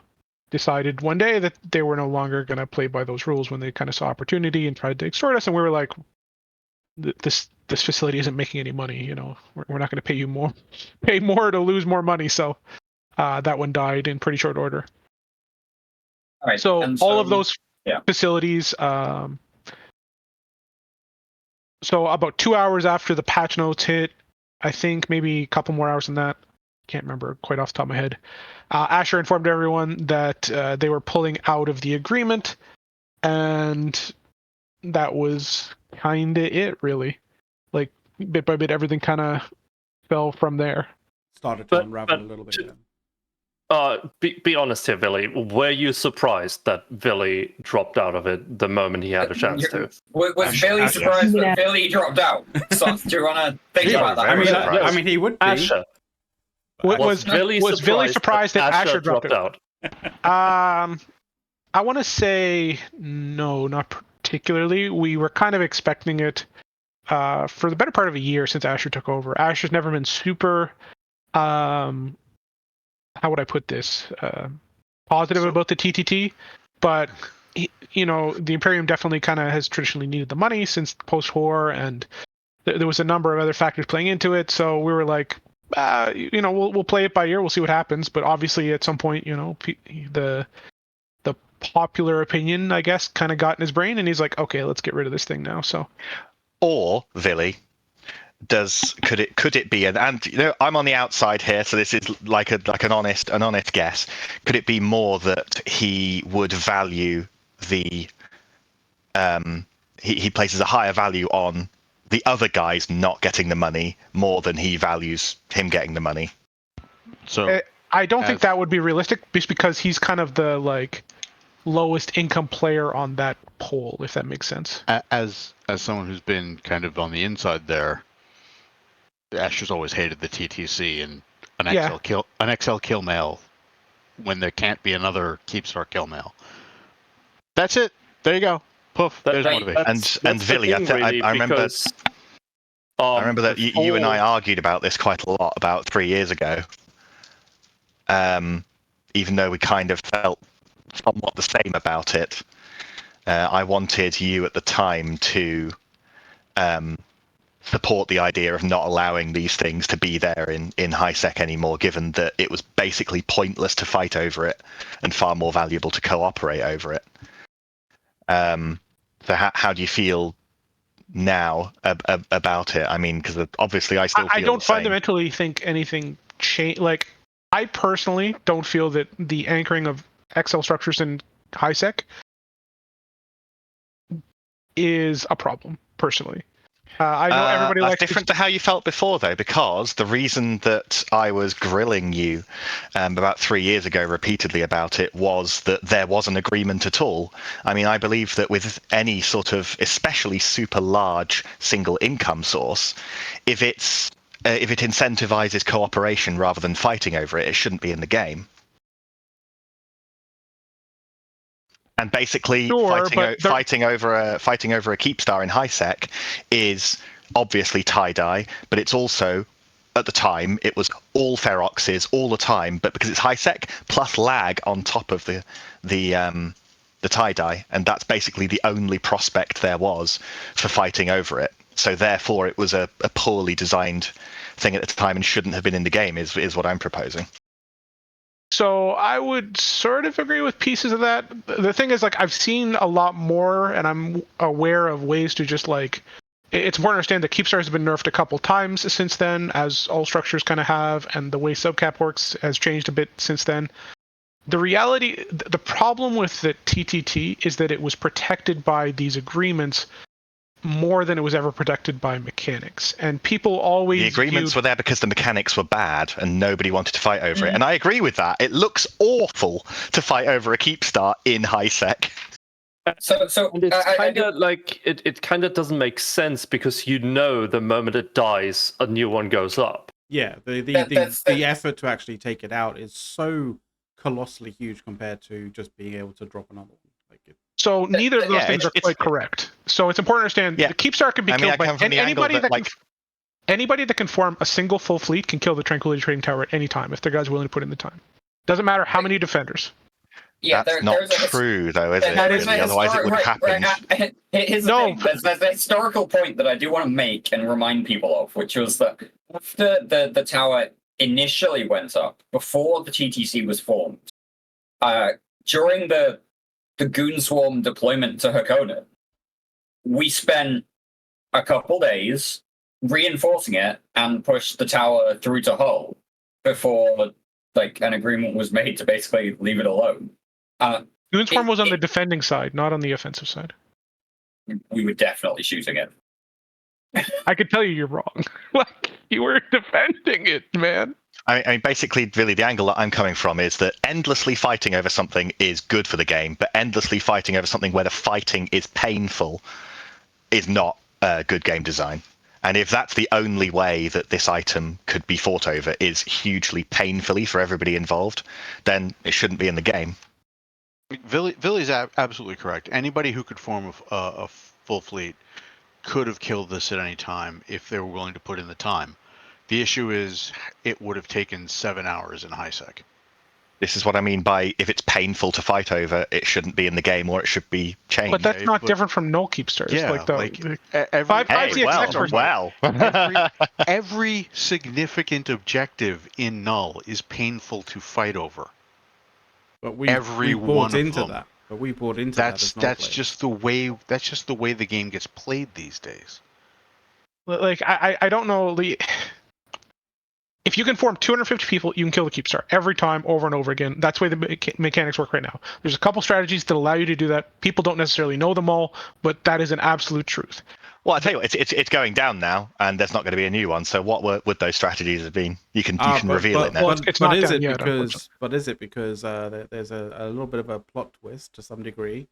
decided one day that they were no longer going to play by those rules when they kind of saw opportunity and tried to extort us, and we were like, this facility isn't making any money, you know, we're not going to pay more to lose more money. So that one died in pretty short order. All right. So all of those facilities, so about 2 hours after the patch notes hit, I think maybe a couple more hours than that, can't remember quite off the top of my head, Asher informed everyone that they were pulling out of the agreement, and that was kind of it, really. Like, bit by bit, everything kind of fell from there. Started to unravel a little bit. Be honest here, Billy. Were you surprised that Billy dropped out of it the moment he had a chance to? Was Billy surprised that Billy dropped out? So, do you want to think about that? I mean, he would be. Asher. Was Billy surprised that Asher dropped out? I want to say no, not particularly. We were kind of expecting it for the better part of a year since Asher took over. Asher's never been super, how would I put this, positive about the TTT, but you know, the Imperium definitely kind of has traditionally needed the money since post-war, and there was a number of other factors playing into it. So we were like, you know, we'll play it by ear. We'll see what happens. But obviously, at some point, you know, the popular opinion, I guess, kind of got in his brain, and he's like, okay, let's get rid of this thing now. So, or Villy, could it be, and you know, I'm on the outside here, so this is like an honest guess. Could it be more that he would value the he places a higher value on the other guys not getting the money more than he values him getting the money? So I don't think that would be realistic, just because he's kind of the lowest income player on that poll, if that makes sense. As someone who's been kind of on the inside there, Asher's always hated the TTC and an XL kill mail when there can't be another Keepstar kill mail. That's it. There you go. Poof. There's motivation. And Villy, I remember. I remember that you and I argued about this quite a lot about 3 years ago. Even though we kind of felt somewhat the same about it, I wanted you at the time to support the idea of not allowing these things to be there in high-sec anymore, given that it was basically pointless to fight over it and far more valuable to cooperate over it. So how do you feel now about it? I mean, because obviously I still feel I don't the same. fundamentally think anything changed. Like, I personally don't feel that the anchoring of XL structures in high-sec is a problem, personally. I know everybody likes different to how you felt before, though, because the reason that I was grilling you about 3 years ago repeatedly about it was that there was an agreement at all. I mean, I believe that with any sort of especially super large single income source, if it incentivizes cooperation rather than fighting over it, it shouldn't be in the game. And basically, fighting over a Keepstar in high-sec is obviously tie-dye, but it's also, at the time, it was all Feroxes all the time, but because it's high-sec plus lag on top of the tie-dye, and that's basically the only prospect there was for fighting over it. So therefore, it was a poorly designed thing at the time and shouldn't have been in the game, is what I'm proposing. So I would sort of agree with pieces of that. The thing is, I've seen a lot more, and I'm aware of ways to just it's important to understand that Keepstar has been nerfed a couple times since then, as all structures kind of have, and the way subcap works has changed a bit since then. The reality, the problem with the TTT is that it was protected by these agreements more than it was ever protected by mechanics. And people always the agreements were there because the mechanics were bad and nobody wanted to fight over it. And I agree with that. It looks awful to fight over a Keepstar in high sec. So and it's kind of like it kind of doesn't make sense because the moment it dies, a new one goes up. Yeah, the effort to actually take it out is so colossally huge compared to just being able to drop another one. Like so neither of those things are quite correct. So it's important to understand the Keepstar can be killed by anybody anybody that can form a single full fleet can kill the Tranquility Trading Tower at any time if the guy's willing to put in the time. Doesn't matter how many defenders. Yeah, that's not true, though, is it? Really? Otherwise, it would happen. Here's the thing. There's a historical point that I do want to make and remind people of, which was that after the tower initially went up, before the TTC was formed, during the Goon Swarm deployment to Hakone, we spent a couple days reinforcing it and pushed the tower through to Hull before an agreement was made to basically leave it alone. Goon Swarm was on the defending side, not on the offensive side. We were definitely shooting it. I could tell you're wrong. You were defending it, man. I mean, basically, really, the angle that I'm coming from is that endlessly fighting over something is good for the game, but endlessly fighting over something where the fighting is painful is not good game design. And if that's the only way that this item could be fought over is hugely painfully for everybody involved, then it shouldn't be in the game. Villy's absolutely correct. Anybody who could form a full fleet could have killed this at any time if they were willing to put in the time. The issue is it would have taken 7 hours in high sec. This is what I mean by if it's painful to fight over, it shouldn't be in the game or it should be changed. But that's not different from null Keepstars. Every significant objective in null is painful to fight over. But we bought into that. But we bought into that. That's just the way the game gets played these days. I don't know. If you can form 250 people, you can kill the Keepstar every time, over and over again. That's the way the mechanics work right now. There's a couple strategies that allow you to do that. People don't necessarily know them all, but that is an absolute truth. Well, I tell you what, it's going down now, and there's not going to be a new one. So what would those strategies have been? You can reveal it now. It's not is down it yet, because there's a little bit of a plot twist to some degree.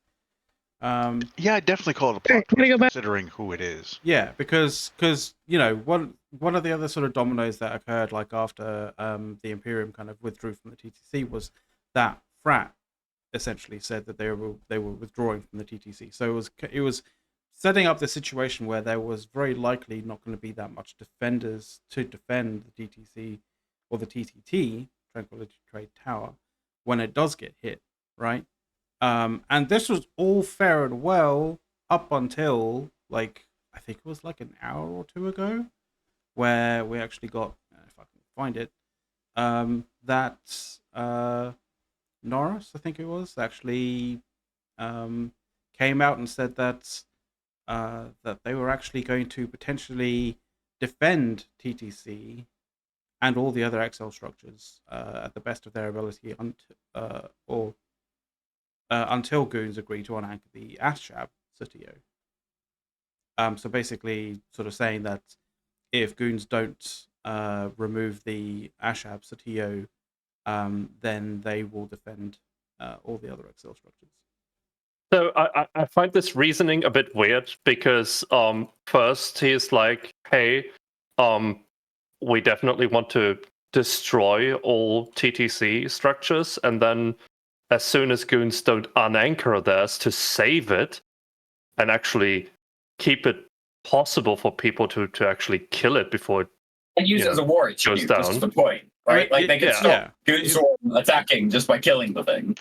Yeah, I definitely call it a plot twist, considering who it is. Yeah, because one of the other sort of dominoes that occurred after the Imperium kind of withdrew from the TTC was that Frat essentially said that they were withdrawing from the TTC. So it was setting up the situation where there was very likely not going to be that much defenders to defend the TTC or the TTT, Tranquility Trade Tower, when it does get hit, right? And this was all fair and well up until I think it was an hour or two ago, where we actually got, if I can find it, that Norris, I think it was, actually came out and said that they were actually going to potentially defend TTC and all the other XL structures at the best of their ability until Goons agree to unanchor the Ashab Sitio. So basically sort of saying that if Goons don't remove the Ashab Sitio, then they will defend all the other XL structures. So I find this reasoning a bit weird because first he's like, hey, we definitely want to destroy all TTC structures, and then as soon as Goons don't unanchor theirs to save it and actually keep it possible for people to actually kill it before and use it as a war issue, that's the point, right? They can stop Goons attacking just by killing the thing.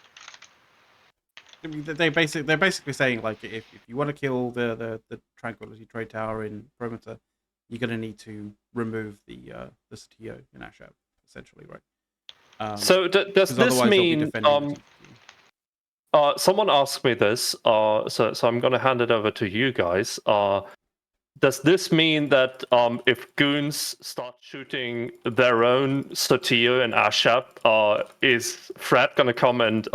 I mean, they're basically saying if you want to kill the Tranquility Trade Tower in Perimeter, you're going to need to remove the CTO in Ashab, essentially, right? So does this mean? Someone asked me this, so I'm going to hand it over to you guys. does this mean that if goons start shooting their own Sotillo and Ashab, is Fred gonna come and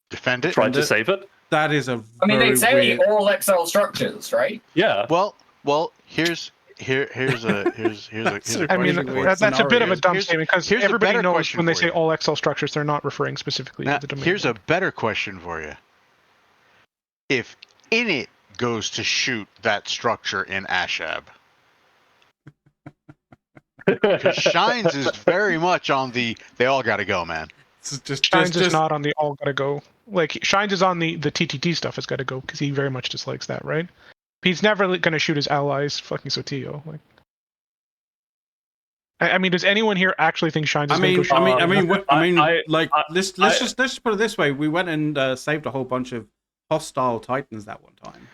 defend it? try to save it? That is a I mean, very they say weird... all XL structures, right? Yeah. Well, here's a I mean, really weird that's a bit of a scenario. dumb statement because here's a everybody better knows question when they for say you. all XL structures, they're not referring specifically Now, to the domain. here's a board. better question for you. If Init goes to shoot that structure in Ashab, because Shines is very much on the they all got to go, man. Shines is not on the all gotta go. Like Shines is on the TTT stuff has got to go because he very much dislikes that, right? He's never going to shoot his allies fucking Sotillo. Like, I mean, does anyone here actually think Shines is going to go shoot? Let's just put it this way: we went and saved a whole bunch of hostile Titans that one time.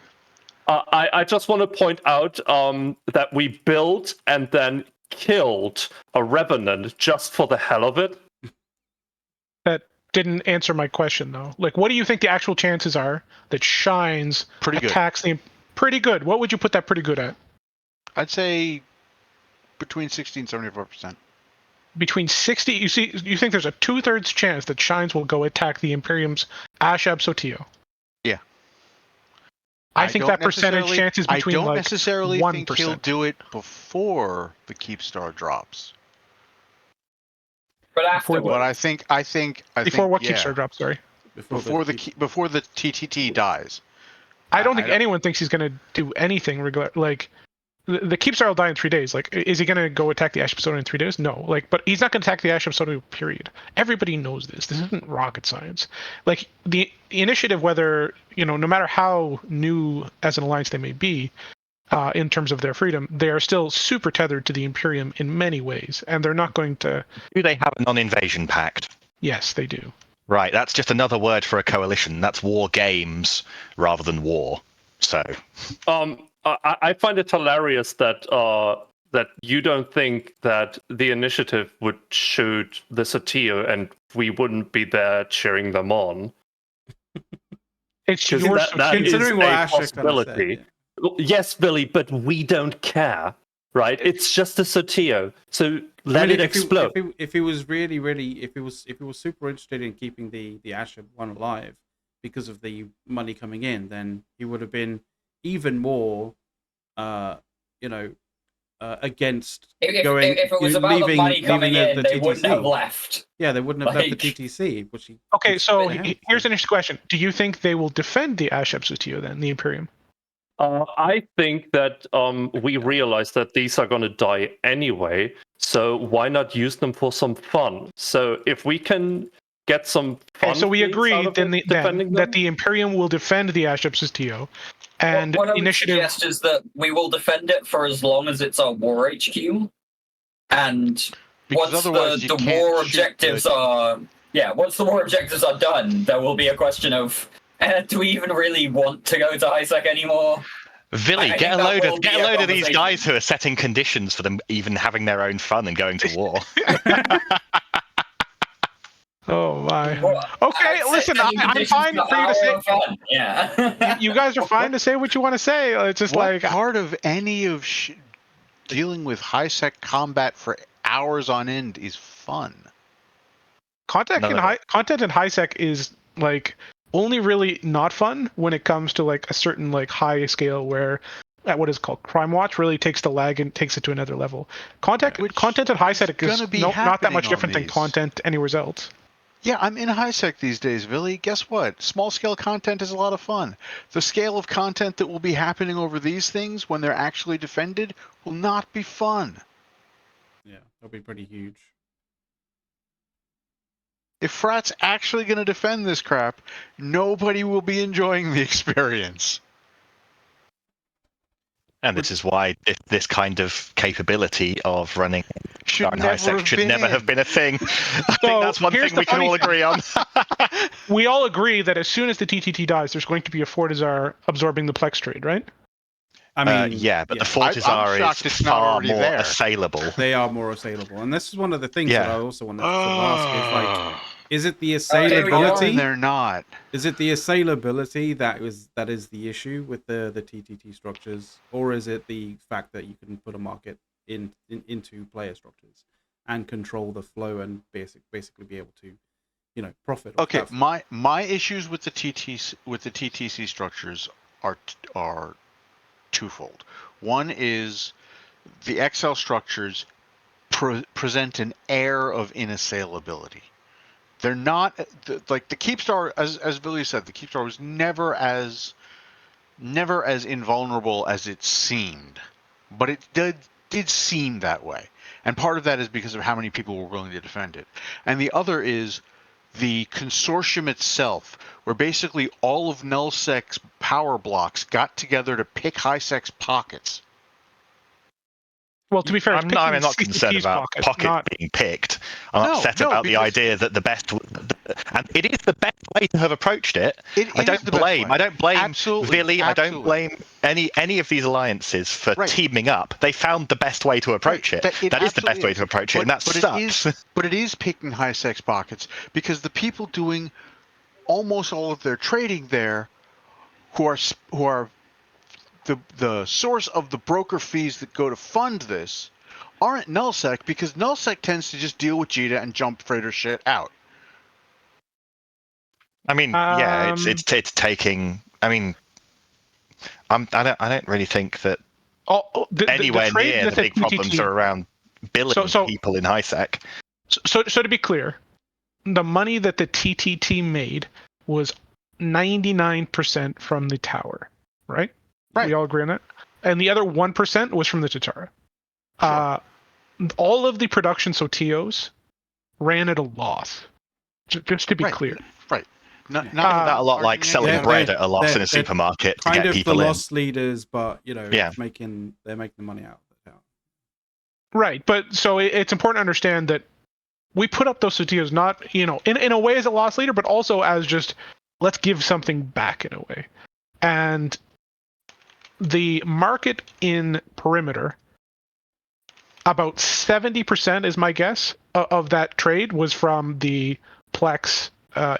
I just want to point out that we built and then killed a Revenant just for the hell of it. That didn't answer my question, though. Like, what do you think the actual chances are that Shines attacks the... Pretty good. What would you put that pretty good at? I'd say between 60 and 74%. Between 60... You think there's a 2/3 chance that Shines will go attack the Imperium's Ashab Sotillo? Yeah. I think that percentage chance is between, I don't like, necessarily 1%. think he'll do it before the Keepstar drops. But afterwards. But I think before what Keepstar drops, sorry. Before the TTT dies. I don't think anyone thinks he's going to do anything like the Keepstar will die in 3 days. Like, is he going to go attack the Ashab Sotillo in 3 days? No. Like, but he's not going to attack the Ashab Sotillo, period. Everybody knows this. This isn't rocket science. Like, the initiative, whether, no matter how new as an alliance they may be, in terms of their freedom, they are still super tethered to the Imperium in many ways, and they're not going to... Do they have a non-invasion pact? Yes, they do. Right, that's just another word for a coalition. That's war games rather than war. So... I find it hilarious that that you don't think that the initiative would shoot the Sotillo and we wouldn't be there cheering them on. It's your considering what Asher possibility. Yes, Billy, but we don't care, right? It's just a Sotillo, so let it explode. If he was if he was super interested in keeping the Asher one alive because of the money coming in, then he would have been even more, against going. If it was about the money coming in, they wouldn't have left. Yeah, they wouldn't have left the TTC. Okay, so here's an interesting question: do you think they will defend the Ashab Sotillo then, the Imperium? I think that we realize that these are going to die anyway, so why not use them for some fun? So if we can get some fun... Okay, so we agree then that the Imperium will defend the Ashab Sotillo, and what I would initiative... suggest is that we will defend it for as long as it's our war HQ, and once the war objectives are... Yeah, once the war objectives are done, there will be a question of... do we even really want to go to ISAC anymore? Villy, get a load of these guys who are setting conditions for them even having their own fun and going to war. Oh my. Well, okay, listen, I'm fine for you to say. Fun. Yeah. You guys are fine to say what you want to say. It's just what part of any of dealing with high-sec combat for hours on end is fun? Content in high-sec is like only really not fun when it comes to like a certain like high scale where at what is called Crime Watch really takes the lag and takes it to another level. Content at high-sec is not that much different than content anywhere else. Yeah, I'm in high-sec these days, Villy. Guess what? Small-scale content is a lot of fun. The scale of content that will be happening over these things when they're actually defended will not be fun. Yeah, they'll be pretty huge. If Frat's actually going to defend this crap, nobody will be enjoying the experience. And this is why this kind of capability of running should never have been a thing. I think that's one thing we can all agree on. We all agree that as soon as the TTT dies, there's going to be a Fortizar absorbing the Plex trade, right? I mean, the Fortizar is far more assailable. They are more assailable, and this is one of the things that I also want to ask is like, Is it the here we go. assailability? They're not. Is it the assailability that is the issue with the TTT structures, or is it the fact that you can put a market into player structures and control the flow and basically be able to, profit? Okay, Off that? my issues with the TTC structures are twofold. One is the XL structures present an air of inassailability. They're not like the Keepstar, as Billy said. The Keepstar was never as invulnerable as it seemed, but it did seem that way. And part of that is because of how many people were willing to defend it. And the other is the consortium itself, where basically all of nullsec's power blocks got together to pick high-sec pockets. Well, to be fair, I'm not concerned about pocket being picked. I'm upset about the idea that the best, and it is the best way to have approached it. I don't blame Vili. I don't blame any of these alliances for teaming up. They found the best way to approach it. That is the best way to approach it, and that sucks. But it is picking high-sex pockets because the people doing almost all of their trading there, who are the source of the broker fees that go to fund this, aren't nullsec, because nullsec tends to just deal with JITA and jump freighter shit out. I mean, yeah, it's taking. I mean, I don't really think that anywhere near the big problems are around billing people in high-sec. So to be clear, the money that the TTT made was 99% from the tower, right? Right. We all agree on that. And the other 1% was from the Tatara. Sure. All of the production SOTIOs ran at a loss. Just to be clear. Right. Not that a lot like selling bread at a loss in a supermarket to get people in. Kind of the loss leaders, but they're making the money out of it. Right, but so it's important to understand that we put up those SOTIOs not, in a way as a loss leader, but also as just let's give something back in a way. And the market in perimeter, about 70% is my guess of that trade was from the Plex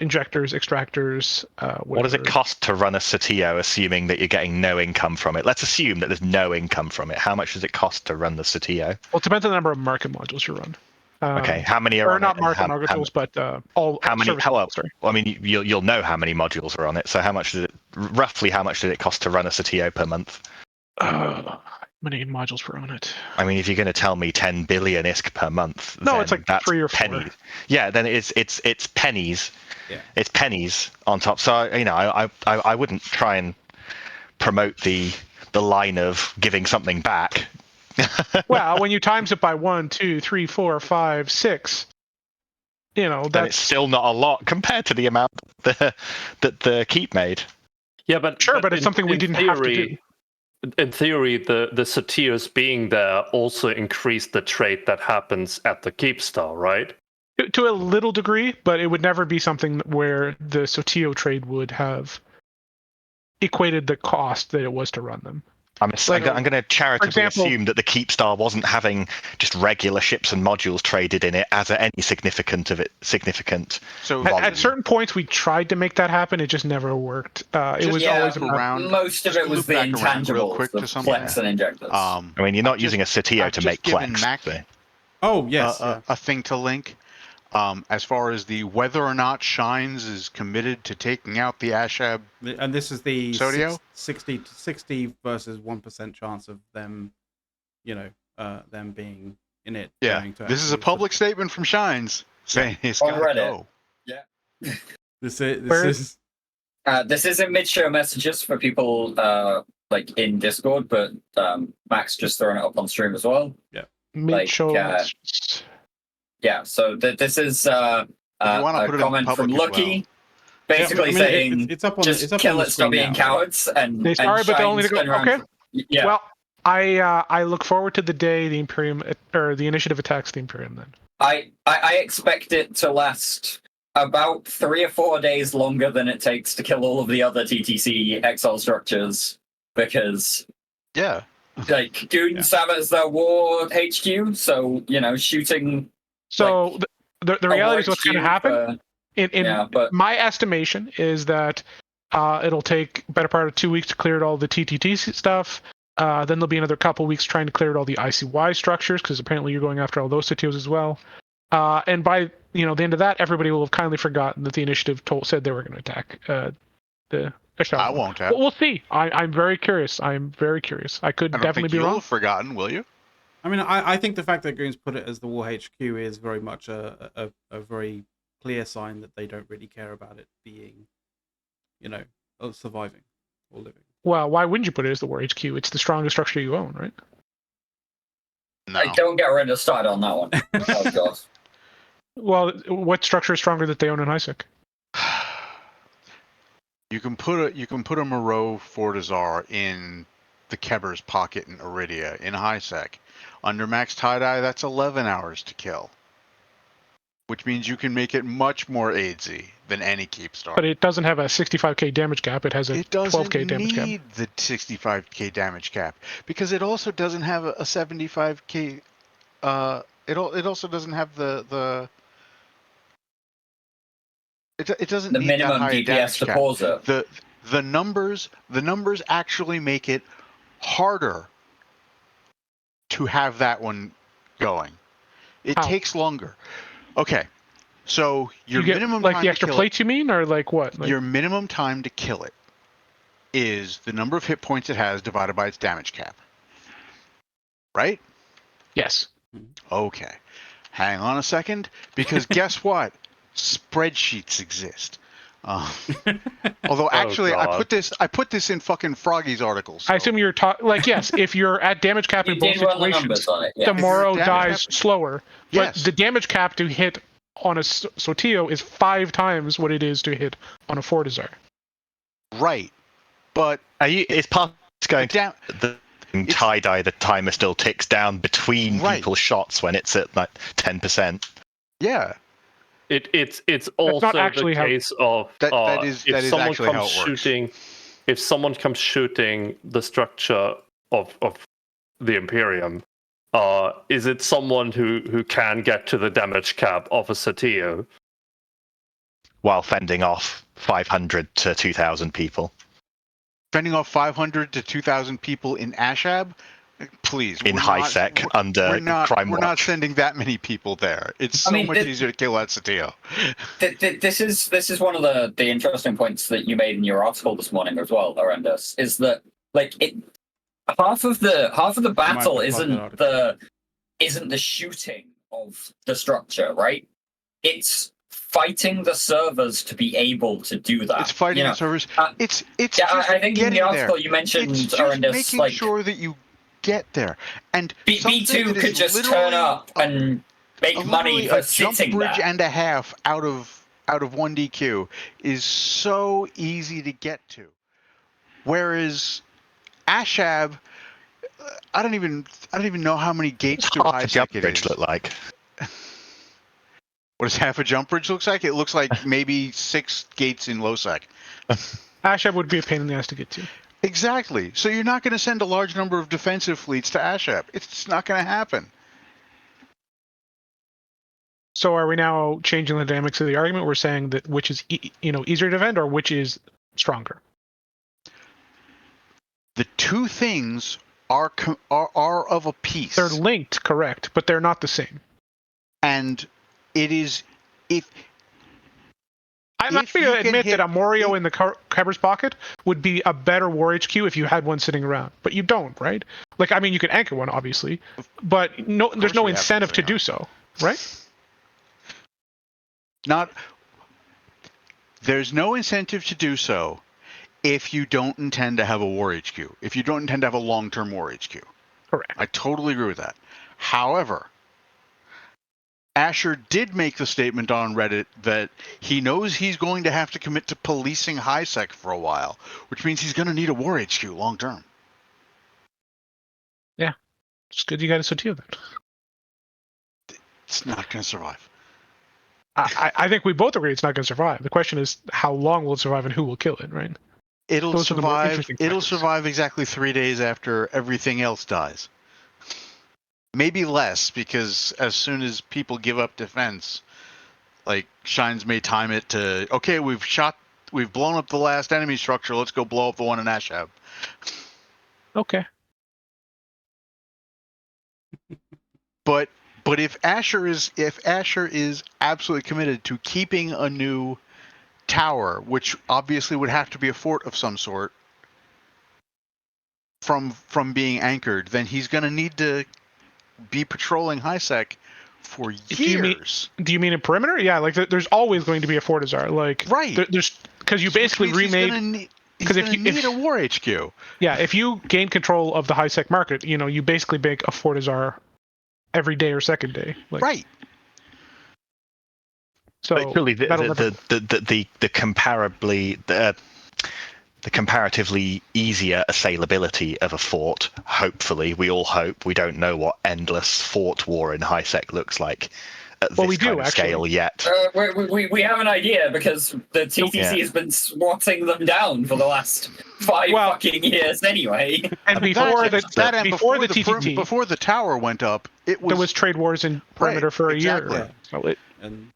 injectors, extractors. What does it cost to run a SOTIO, assuming that you're getting no income from it? Let's assume that there's no income from it. How much does it cost to run the SOTIO? Well, it depends on the number of market modules you run. Okay, how many are or on not it? market modules, but all. How many? Well, I mean, you'll know how many modules are on it. So how much roughly how much did it cost to run a SOTIO per month? Many modules were on it. I mean, if you're going to tell me 10 billion ISK per month, no, it's like that's 3 or 4. Pennies. Yeah, then it's pennies. Yeah. It's pennies on top. So I wouldn't try and promote the line of giving something back. Well, when you times it by 1, 2, 3, 4, 5, 6, that's it's still not a lot compared to the amount that the Keep made. Yeah, but it's something we didn't have to do. In theory, the SOTIOs being there also increased the trade that happens at the Keepstar, right? To a little degree, but it would never be something where the SOTIO trade would have equated the cost that it was to run them. I'm going to charitably assume that the Keepstar wasn't having just regular ships and modules traded in it as any significant. So at certain points, we tried to make that happen. It just never worked. It was always around. Most of it was the intangibles of Plex and injectors. I mean, you're not using a SOTIO to make Plex. Oh yes, a thing to link. As far as the whether or not Shines is committed to taking out the Ashab, and this is the SOTIO? 60 versus 1% chance of them, them being in it. Yeah, this is a public statement from Shines saying it's got to go. Yeah. This is in mid-show messages for people in Discord, but Max just throwing it up on stream as well. Yeah. Mid-show messages. Yeah, so this is a comment from Lucky, basically saying, it's up on, just kill it, stop being cowards. And sorry, but only to go. Okay. Yeah. Well, I look forward to the day the Imperium or the initiative attacks the Imperium. Then I expect it to last about 3 or 4 days longer than it takes to kill all of the other TTC XL structures, because Goon Sabbath's their war HQ, so shooting. So the reality is what's going to happen But my estimation is that it'll take a better part of 2 weeks to clear all the TTT stuff. Then there'll be another couple weeks trying to clear all the ICY structures, because apparently you're going after all those satios as well. And by the end of that, everybody will have kindly forgotten that the initiative said they were going to attack the. I won't have. But we'll see. I'm very curious. I could definitely be wrong. You'll have forgotten, will you? I mean, I think the fact that Goons put it as the War HQ is very much a very clear sign that they don't really care about it being, surviving or living. Well, why wouldn't you put it as the War HQ? It's the strongest structure you own, right? No. Don't get ready to start on that one. Oh, God. Well, what structure is stronger that they own in HiSec? You can put a Moreau Fortizar in the Keber's pocket in Iridia in HiSec. Under max tie-dye, that's 11 hours to kill. Which means you can make it much more AIDSy than any Keepstar. But it doesn't have a 65k damage cap. It has a 12k damage cap. It doesn't need the 65k damage cap because it also doesn't have a 75k. It also doesn't have the. It doesn't the need minimum that high DPS to cap. pause it. The numbers actually make it harder to have that one going. It takes longer. Okay, so your minimum like time the extra plates, you mean, or like what? Your minimum time to kill it is the number of hit points it has divided by its damage cap. Right? Yes. Okay. Hang on a second, because guess what? Spreadsheets exist. Although actually, I put this in fucking Froggy's article. So. I assume you're yes, if you're at damage cap in both situations, the Morrow dies slower. But the damage cap to hit on a Sotio is 5 times what it is to hit on a Fortizar. Right, but it's part going the tie-dye. The timer still ticks down between people's shots when it's at like 10%. Yeah. It's also the case of if someone comes shooting the structure of the Imperium, is it someone who can get to the damage cap of a Satio while fending off 500 to 2,000 people? Fending off 500 to 2,000 people in Ashab? Please. In HiSec under Crime Watch. We're not sending that many people there. It's so much easier to kill that Satio. This is one of the interesting points that you made in your article this morning as well, Horrendous, is that half of the battle isn't the shooting of the structure, right? It's fighting the servers to be able to do that. It's fighting the servers. It's I think in the article you mentioned Horrendous, making sure that you get there, and B2 could just turn up and make money for sitting there. A jump bridge there. and a half out of 1DQ is so easy to get to, whereas Ashab, I don't even know how many gates to half a jump bridge look like. What does half a jump bridge looks like? It looks like maybe 6 gates in Losec. Ashab would be a pain in the ass to get to. Exactly. So you're not going to send a large number of defensive fleets to Ashab. It's just not going to happen. So are we now changing the dynamics of the argument? We're saying that which is easier to defend or which is stronger? The two things are of a piece. They're linked, correct, but they're not the same. And it is I'm happy to admit that a Morio in the Keber's pocket would be a better War HQ if you had one sitting around, but you don't, right? You can anchor one, obviously, but there's no incentive to do so, right? There's no incentive to do so if you don't intend to have a War HQ, if you don't intend to have a long-term War HQ. Correct. I totally agree with that. However, Asher did make the statement on Reddit that he knows he's going to have to commit to policing HiSec for a while, which means he's going to need a War HQ long term. Yeah. It's good you got a Sotio then. It's not going to survive. I think we both agree it's not going to survive. The question is how long will it survive and who will kill it, right? It'll survive exactly 3 days after everything else dies. Maybe less, because as soon as people give up defense, Like Shines may time it to, okay, we've blown up the last enemy structure. Let's go blow up the one in Ashab. Okay. But if Asher is absolutely committed to keeping a new tower, which obviously would have to be a fort of some sort, from being anchored, then he's going to need to be patrolling HiSec for years. Do you mean a perimeter? Yeah, like there's always going to be a Fortizar. Like right. There's because you basically remade. Because if you need a war HQ. Yeah, if you gain control of the HiSec market, you basically make a Fortizar every day or second day. Like, right. So really, the comparatively easier assailability of a fort, hopefully, we all hope. We don't know what endless fort war in HiSec looks like at this kind of scale yet. We have an idea because the TTT has been swatting them down for the last 5 fucking years anyway. And before the TTT, before the tower went up, there was trade wars in perimeter for a year. Yeah. So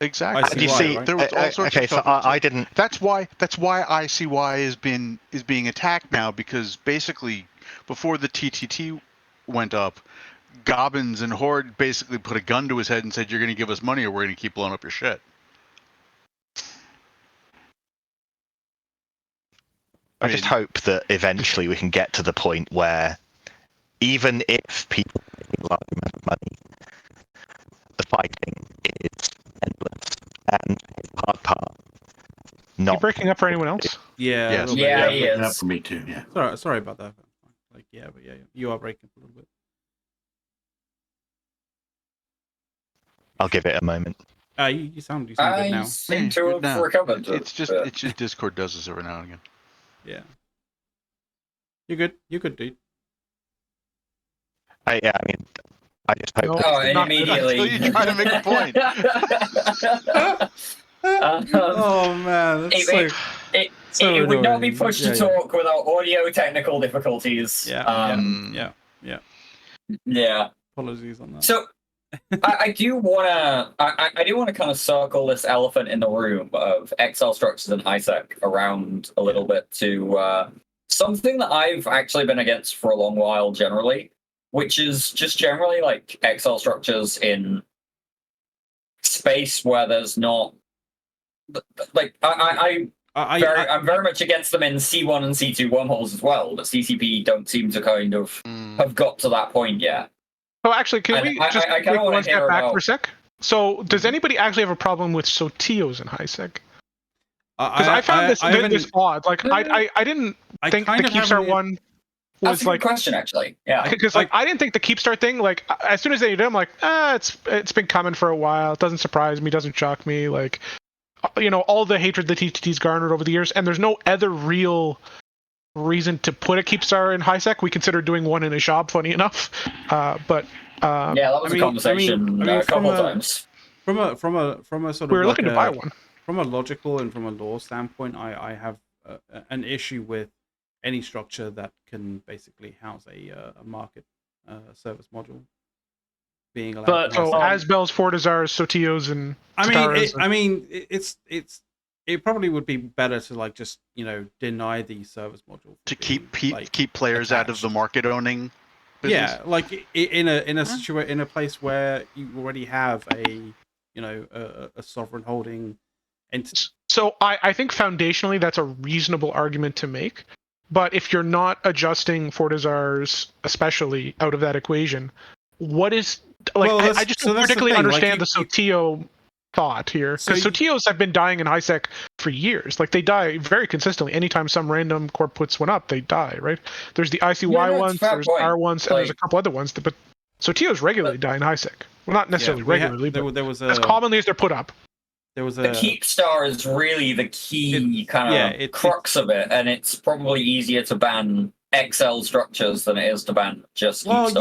exactly. You see, there was all sorts of stuff. So I didn't. That's why ICY is being attacked now, because basically before the TTT went up, Gobbins and Horde basically put a gun to his head and said, "You're going to give us money, or we're going to keep blowing up your shit." I just hope that eventually we can get to the point where, even if people pay a large amount of money, the fighting is endless, and it's the hard part. You breaking up for anyone else? Yeah, he is. up for me too. Yeah. Sorry about that. Like, but you are breaking up a little bit. I'll give it a moment. You sound good now. Seem to have recovered. It's just Discord does this every now and again. Yeah. You're good. You're good, dude. I mean, I just hope. And immediately you try to make a point. Oh man, that's it would not be pushed to talk without audio technical difficulties. Yeah. Apologies on that. So I do want to kind of circle this elephant in the room of XL structures and HiSec around a little bit to something that I've actually been against for a long while generally, which is just generally like XL structures in space where there's not like I'm very much against them in C1 and C2 wormholes as well. The CCP don't seem to kind of have got to that point yet. So actually, can we just take one step back for a sec? So does anybody actually have a problem with SOTIOs in HiSec? Because I found this odd. Like I didn't think the Keepstart one was that's a good question, actually. Yeah. Because I didn't think the Keepstart thing, like as soon as they did, I'm like, it's been coming for a while. It doesn't surprise me, doesn't shock me. Like, all the hatred the TTT's garnered over the years, and there's no other real reason to put a Keepstar in HiSec. We considered doing one in a shop, funny enough. But that was a conversation a couple times. From a sort of we were looking to buy one. From a logical and from a law standpoint, I have an issue with any structure that can basically house a market service module being allowed. But Asbel's, Fortizars, Sotios, and it probably would be better to like just deny the service module to keep players out of the market owning business. Yeah, like in a place where you already have a sovereign holding entity. So I think foundationally that's a reasonable argument to make. But if you're not adjusting Fortizars, especially out of that equation, what is I just don't particularly understand the Sotio thought here, because Sotios have been dying in HiSec for years. Like they die very consistently. Anytime some random corp puts one up, they die. Right? There's the ICY ones, there's R ones, and there's a couple other ones. But Sotios regularly die in HiSec. Well, not necessarily regularly, but there was as commonly as they're put up. There was the Keepstar is really the key crux of it, and it's probably easier to ban XL structures than it is to ban just Keepstars.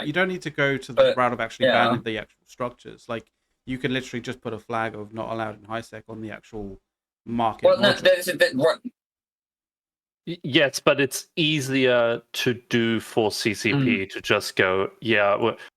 You don't need to go to the route of actually banning the actual structures. Like you can literally just put a flag of not allowed in HiSec on the actual market. Yes, but it's easier to do for CCP to just go,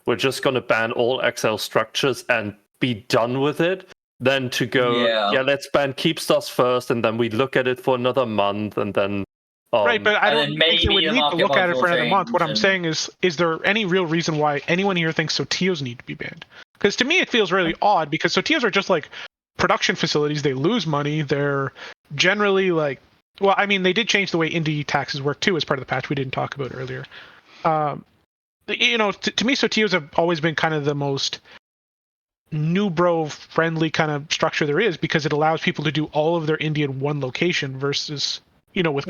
we're just going to ban all XL structures and be done with it than to go, let's ban keep stars first, and then we look at it for another month, and then. Right, but I don't think they would need to look at it for another month. What I'm saying is there any real reason why anyone here thinks Sotios need to be banned? Because to me, it feels really odd, because Sotios are just like production facilities. They lose money. They're generally like, well, I mean, they did change the way indie taxes work too as part of the patch we didn't talk about earlier. To me, Sotios have always been kind of the most new bro friendly kind of structure there is, because it allows people to do all of their indie in one location versus, with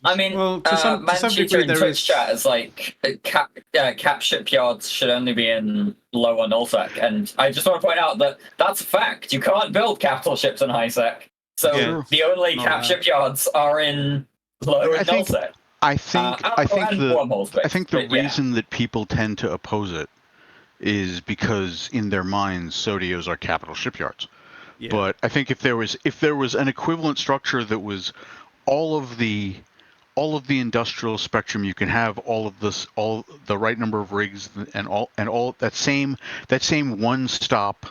I mean, well, to some degree, in Twitch chat is like cap shipyards should only be in low and nullsec, and I just want to point out that that's a fact. You can't build capital ships in high sec, so the only cap shipyards are in low and nullsec. I think the reason that people tend to oppose it is because in their minds Sotios are capital shipyards. Yeah. But I think if there was an equivalent structure that was all of the industrial spectrum, you can have all the right number of rigs and all that same one-stop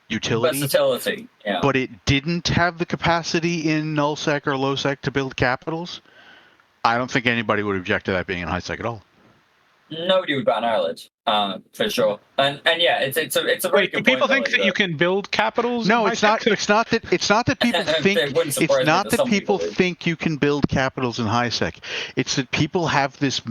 utility. Versatility, yeah. But it didn't have the capacity in nullsec or lowsec to build capitals. I don't think anybody would object to that being in high sec at all. Nobody would bat an eyelid, for sure. And yeah, it's a very good point. People think that you can build capitals? No, it's not that people think it's not that people think you can build capitals in high sec. It's that people have this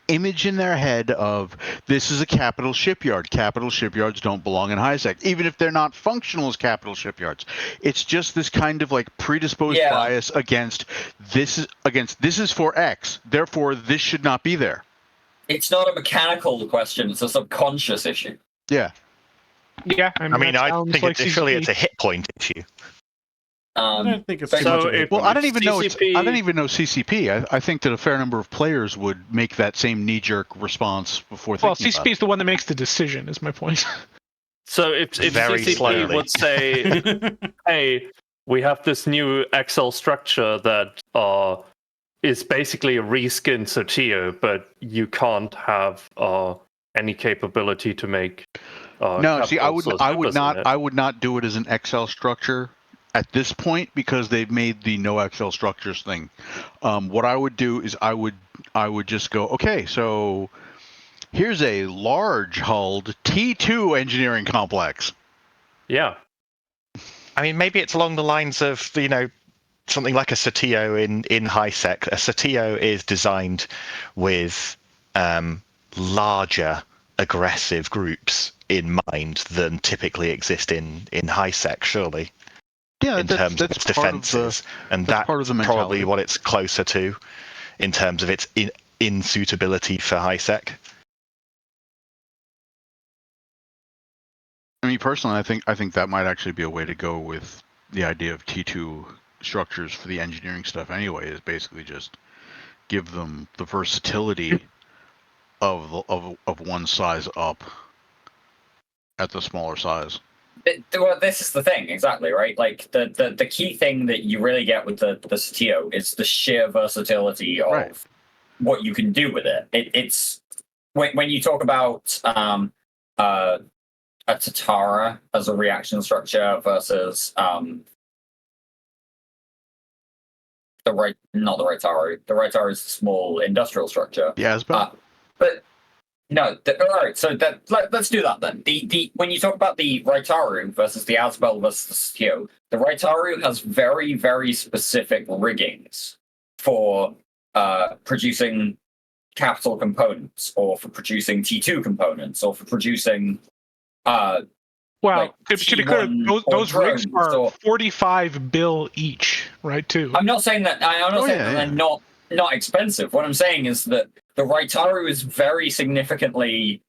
image in their head of this is a capital shipyard. Capital shipyards don't belong in high sec, even if they're not functional as capital shipyards. It's just this kind of like predisposed bias against this is for X, therefore this should not be there. It's not a mechanical question; it's a subconscious issue. Yeah. Yeah. I mean, I think like initially it's a hit point issue. I don't think it's too much of a well, I don't even know CCP. I think that a fair number of players would make that same knee-jerk response before thinking about it. CCP is the one that makes the decision, is my point. So if CCP would say, hey, we have this new Excel structure that is basically a reskinned Sotio, but you can't have any capability to make. No, see, I would not do it as an Excel structure at this point, because they've made the no Excel structures thing. What I would do is I would just go, okay, so here's a large hulled T2 engineering complex. Yeah. I mean, maybe it's along the lines of, something like a Sotio in high sec. A Sotio is designed with larger aggressive groups in mind than typically exist in high sec, surely. Yeah, in terms of its defenses, and that's probably what it's closer to in terms of its insuitability for high sec. I mean, personally, I think that might actually be a way to go with the idea of T2 structures for the engineering stuff. Anyway, is basically just give them the versatility of one size up at the smaller size. Well, this is the thing, exactly, right? Like the key thing that you really get with the Sotio is the sheer versatility of what you can do with it. It's when you talk about a Tatara as a reaction structure versus the Raitaru is a small industrial structure. Yeah, but. No, all right. So let's do that then. The when you talk about the Raitaru versus the Asbel versus the Sotio, the Raitaru has very, very specific riggings for producing capital components, or for producing T2 components, or for producing. To be clear, those rigs are 45 bill each, right? Too. I'm not saying that. I'm not saying that they're not expensive. What I'm saying is that the Raitaru is very significantly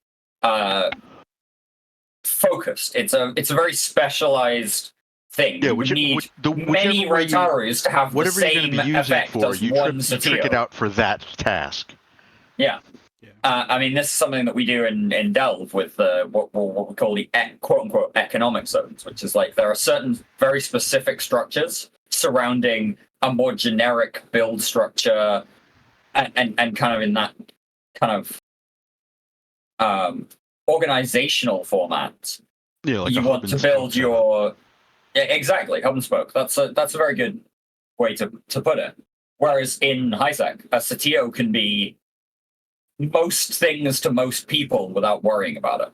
focused. It's a very specialized thing. Yeah, you need many Raitarus to have the same effect as one Sotio. You trick it out for that task. Yeah. I mean, this is something that we do in Delve with what we call the quote-unquote economic zones, which is like there are certain very specific structures surrounding a more generic build structure and kind of in that kind of organizational format Yeah, like you a want hub to and build spoke your exactly hub and spoke. That's a very good way to put it. Whereas in HiSec, a CTO can be most things to most people without worrying about it.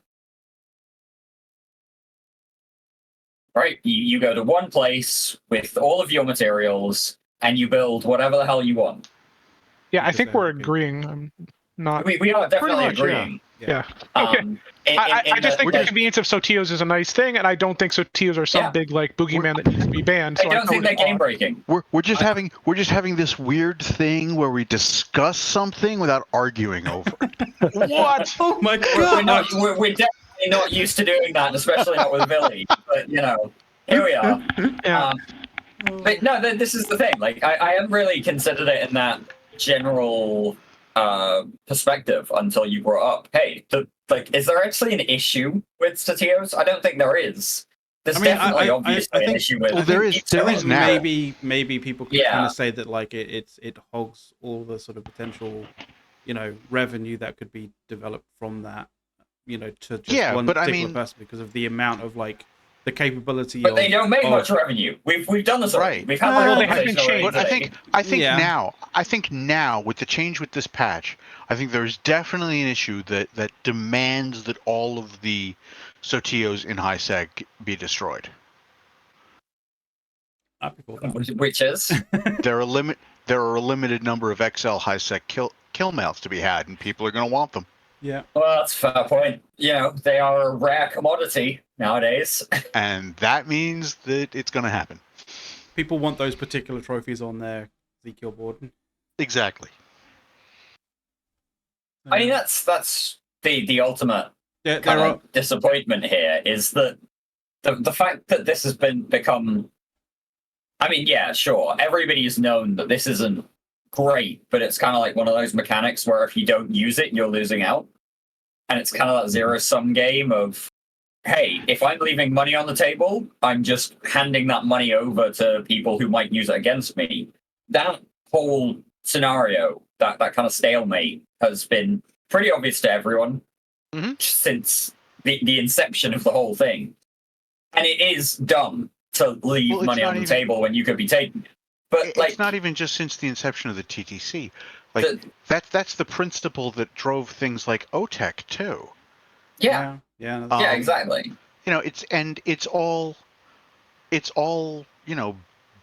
Right? You go to one place with all of your materials and you build whatever the hell you want. Yeah, I think we're agreeing. I'm not. We are definitely much, yeah. agreeing. Yeah. Okay. I just think the convenience of SOTIOs is a nice thing, and I don't think SOTIOs are some big like boogeyman that needs to be banned. I don't think they're game breaking. We're just having this weird thing where we discuss something without arguing over it. What? Oh my god! We're definitely not used to doing that, especially not with Billy. But here we are. Yeah. But no, this is the thing. Like, I haven't really considered it in that general perspective until you brought up, hey, is there actually an issue with SOTIOs? I don't think there is. There's definitely obviously an issue with. Well, there is now. Maybe people can kind of say that like it hogs all the sort of potential, revenue that could be developed from that, to just one particular person because of the amount of like the capability. But they don't make much revenue. We've done this already. We've had they haven't changed. But I think now with the change with this patch, I think there's definitely an issue that demands that all of the SOTIOs in HiSec be destroyed. Which is there are a limited number of XL HiSec kill mails to be had, and people are going to want them. Yeah. Well, that's a fair point. They are a rare commodity nowadays. And that means that it's going to happen. People want those particular trophies on their Z-Kill board. Exactly. I mean, that's the ultimate kind of disappointment here is that the fact that this has become. I mean, yeah, sure. Everybody's known that this isn't great, but it's kind of like one of those mechanics where if you don't use it, you're losing out. And it's kind of that zero-sum game of, hey, if I'm leaving money on the table, I'm just handing that money over to people who might use it against me. That whole scenario, that kind of stalemate, has been pretty obvious to everyone since the inception of the whole thing. And it is dumb to leave money on the table when you could be taking it. But it's not even just since the inception of the TTC. Like that's the principle that drove things like OTEC too. Yeah, exactly. It's all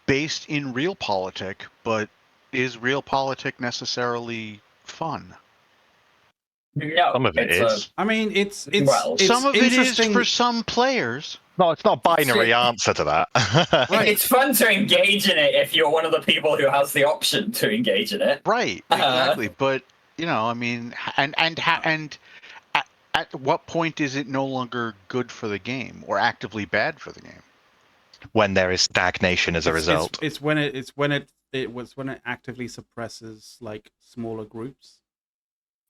based in realpolitik, but is realpolitik necessarily fun? No, some of it is. I mean, it's some of it is for some players. No, it's not a binary answer to that. Right. It's fun to engage in it if you're one of the people who has the option to engage in it. Right, exactly. But I mean, and at what point is it no longer good for the game or actively bad for the game? When there is stagnation as a result. It's when it actively suppresses like smaller groups.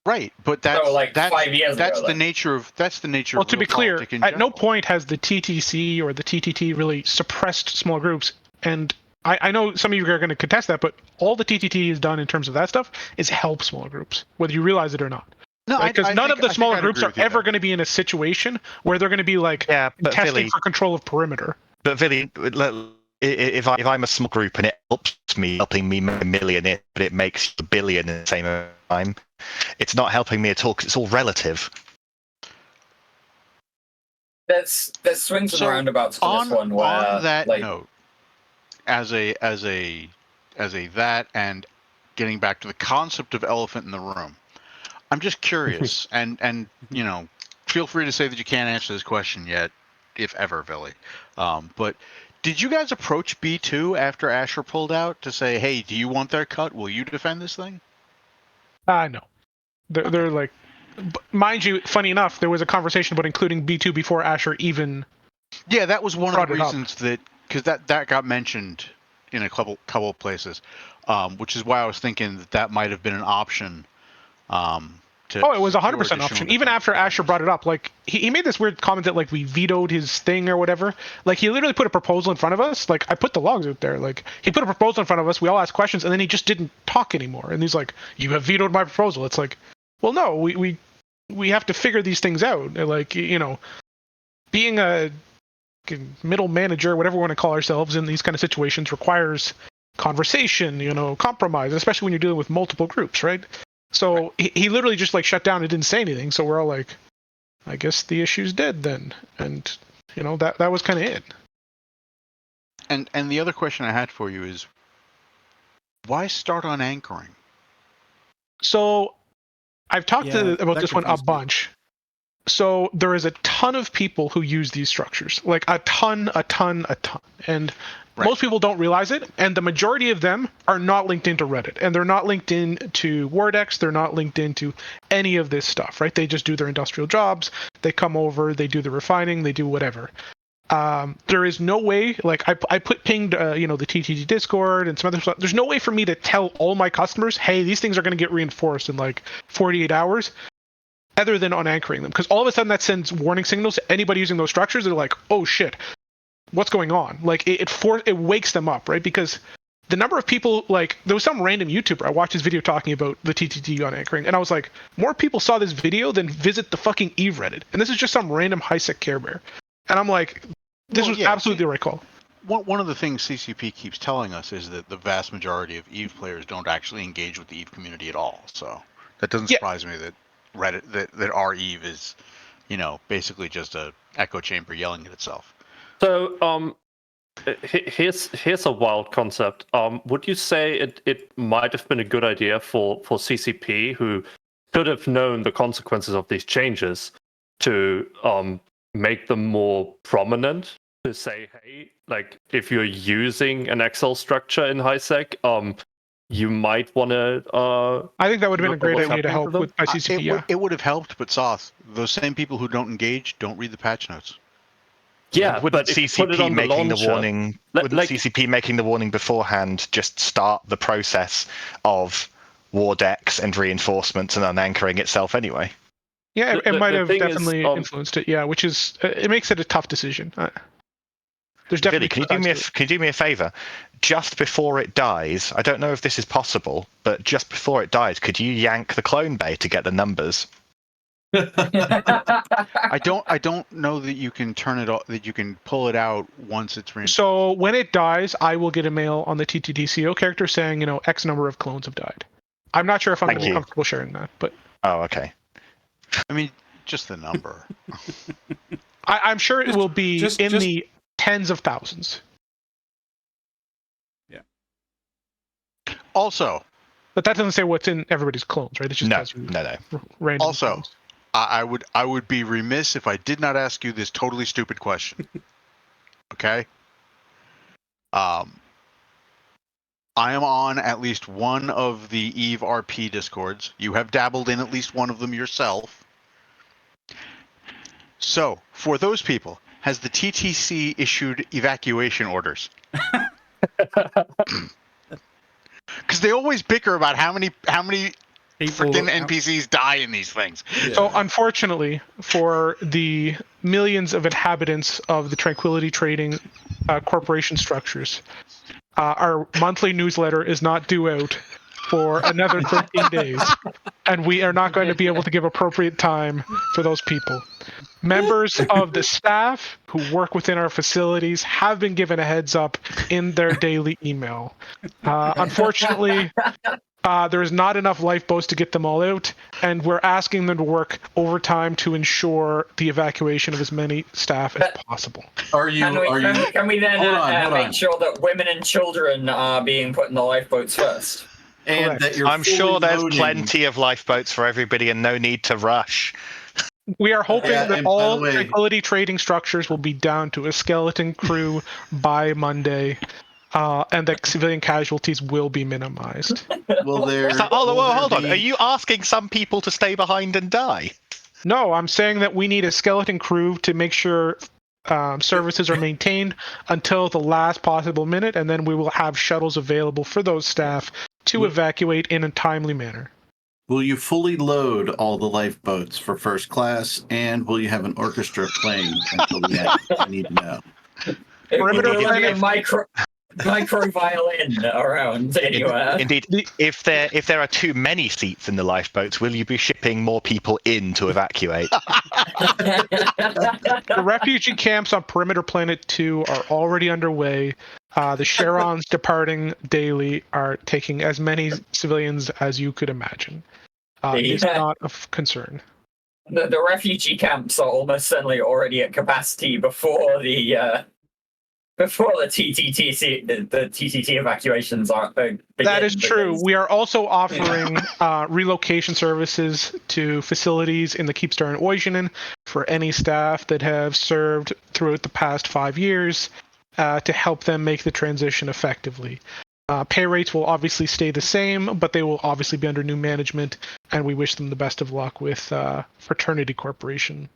Right, but that's 5 years that's ago, the nature of Well, to be clear, at no point has the TTC or the TTT really suppressed small groups, and I know some of you are going to contest that, but all the TTT has done in terms of that stuff is help small groups, whether you realize it or not. No, because none of the smaller groups are ever going to be in a situation where they're going to be like testing for control of perimeter. But Billy, if I'm a small group and it helping me make $1 million, but it makes $1 billion in the same time, it's not helping me at all because it's all relative. There's swings and roundabouts for this one. Where, on that note, as a that and getting back to the concept of elephant in the room, I'm just curious, and feel free to say that you can't answer this question yet, if ever, Billy. But did you guys approach B2 after Asher pulled out to say, hey, do you want their cut? Will you defend this thing? No. They're like, mind you, funny enough, there was a conversation about including B2 before Asher even. Yeah, that was one of the reasons because that got mentioned in a couple of places, which is why I was thinking that might have been an option. It was 100% option. Even after Asher brought it up, like he made this weird comment that like we vetoed his thing or whatever. Like he literally put a proposal in front of us. Like I put the logs out there. Like he put a proposal in front of us. We all asked questions, and then he just didn't talk anymore. And he's like, "You have vetoed my proposal." It's like, well, no, we have to figure these things out. Like being a middle manager, whatever we want to call ourselves in these kind of situations, requires conversation, compromise, especially when you're dealing with multiple groups, right? So he literally just like shut down and didn't say anything. So we're all like, I guess the issue's dead then. And that was kind of it. And the other question I had for you is, why start on anchoring? So I've talked about this one a confused me. bunch. So there is a ton of people who use these structures, like a ton. And most people don't realize it. And the majority of them are not linked into Reddit. And they're not linked into Wordex. They're not linked into any of this stuff, right? They just do their industrial jobs. They come over, they do the refining, they do whatever. There is no way, like I pinged, the TTT Discord and some other stuff. There's no way for me to tell all my customers, hey, these things are going to get reinforced in like 48 hours. Other than on anchoring them, because all of a sudden that sends warning signals to anybody using those structures. They're like, oh shit, what's going on? Like it wakes them up, right? Because the number of people, like there was some random YouTuber, I watched his video talking about the TTT on anchoring, and I was like, more people saw this video than visit the fucking Eve Reddit, and this is just some random high-sec Care Bear, and I'm like, this was absolutely the right call. One of the things CCP keeps telling us is that the vast majority of Eve players don't actually engage with the Eve community at all, so that doesn't surprise me that Reddit that our Eve is, basically just a echo chamber yelling at itself. So here's a wild concept. Would you say it might have been a good idea for CCP, who should have known the consequences of these changes, to make them more prominent? To say, hey, like if you're using an Excel structure in HiSec, you might want to. I think that would have been a great idea to help with ICCP. It would have helped, but Soth, those same people who don't engage don't read the patch notes. Yeah, wouldn't but CCP making the warning? Wouldn't CCP making the warning beforehand just start the process of war decks and reinforcements and unanchoring itself anyway? Yeah, it might have definitely influenced it. Yeah, which is it makes it a tough decision. There's definitely. Billy, can you do me a favor? Just before it dies, I don't know if this is possible, but just before it dies, could you yank the clone bay to get the numbers? I don't know that you can turn it off, that you can pull it out once it's reinforced. So when it dies, I will get a mail on the TTTCO character saying, X number of clones have died. I'm not sure if I'm comfortable sharing that, but. Oh, okay. I mean, just the number. I'm sure it will be in the tens of thousands. Yeah. Also. But that doesn't say what's in everybody's clones, right? It just tells you random also, clones. I would be remiss if I did not ask you this totally stupid question. Okay? I am on at least one of the Eve RP Discords. You have dabbled in at least one of them yourself. So, for those people, has the TTC issued evacuation orders? Because they always bicker about how many freaking NPCs die in these things. Yeah. So unfortunately, for the millions of inhabitants of the Tranquility Trading corporation structures, our monthly newsletter is not due out for another 13 days, and we are not going to be able to give appropriate time for those people. Members of the staff who work within our facilities have been given a heads up in their daily email. Unfortunately, there's not enough lifeboats to get them all out, and we're asking them to work overtime to ensure the evacuation of as many staff as possible. Can we then make sure that women and children are being put in the lifeboats first? And that I'm sure there's plenty of lifeboats for everybody and no need to rush. We are hoping that all Tranquility Trading structures will be down to a skeleton crew by Monday, and that civilian casualties will be minimized. Hold on. Are you asking some people to stay behind and die? No, I'm saying that we need a skeleton crew to make sure services are maintained until the last possible minute, and then we will have shuttles available for those staff to evacuate in a timely manner. Will you fully load all the lifeboats for first class, and will you have an orchestra playing until the end? I need to know. micro violin around anywhere. Indeed, if there are too many seats in the lifeboats, will you be shipping more people in to evacuate? The refugee camps on Perimeter Planet 2 are already underway. The Charons departing daily are taking as many civilians as you could imagine. It's not of concern. The refugee camps are almost certainly already at capacity before the TTT evacuations are begin. That is true. Because, We are also offering relocation services to facilities in the Keepstar and Oisinen for any staff that have served throughout the past 5 years to help them make the transition effectively. Pay rates will obviously stay the same, but they will obviously be under new management, and we wish them the best of luck with Fraternity Corporation.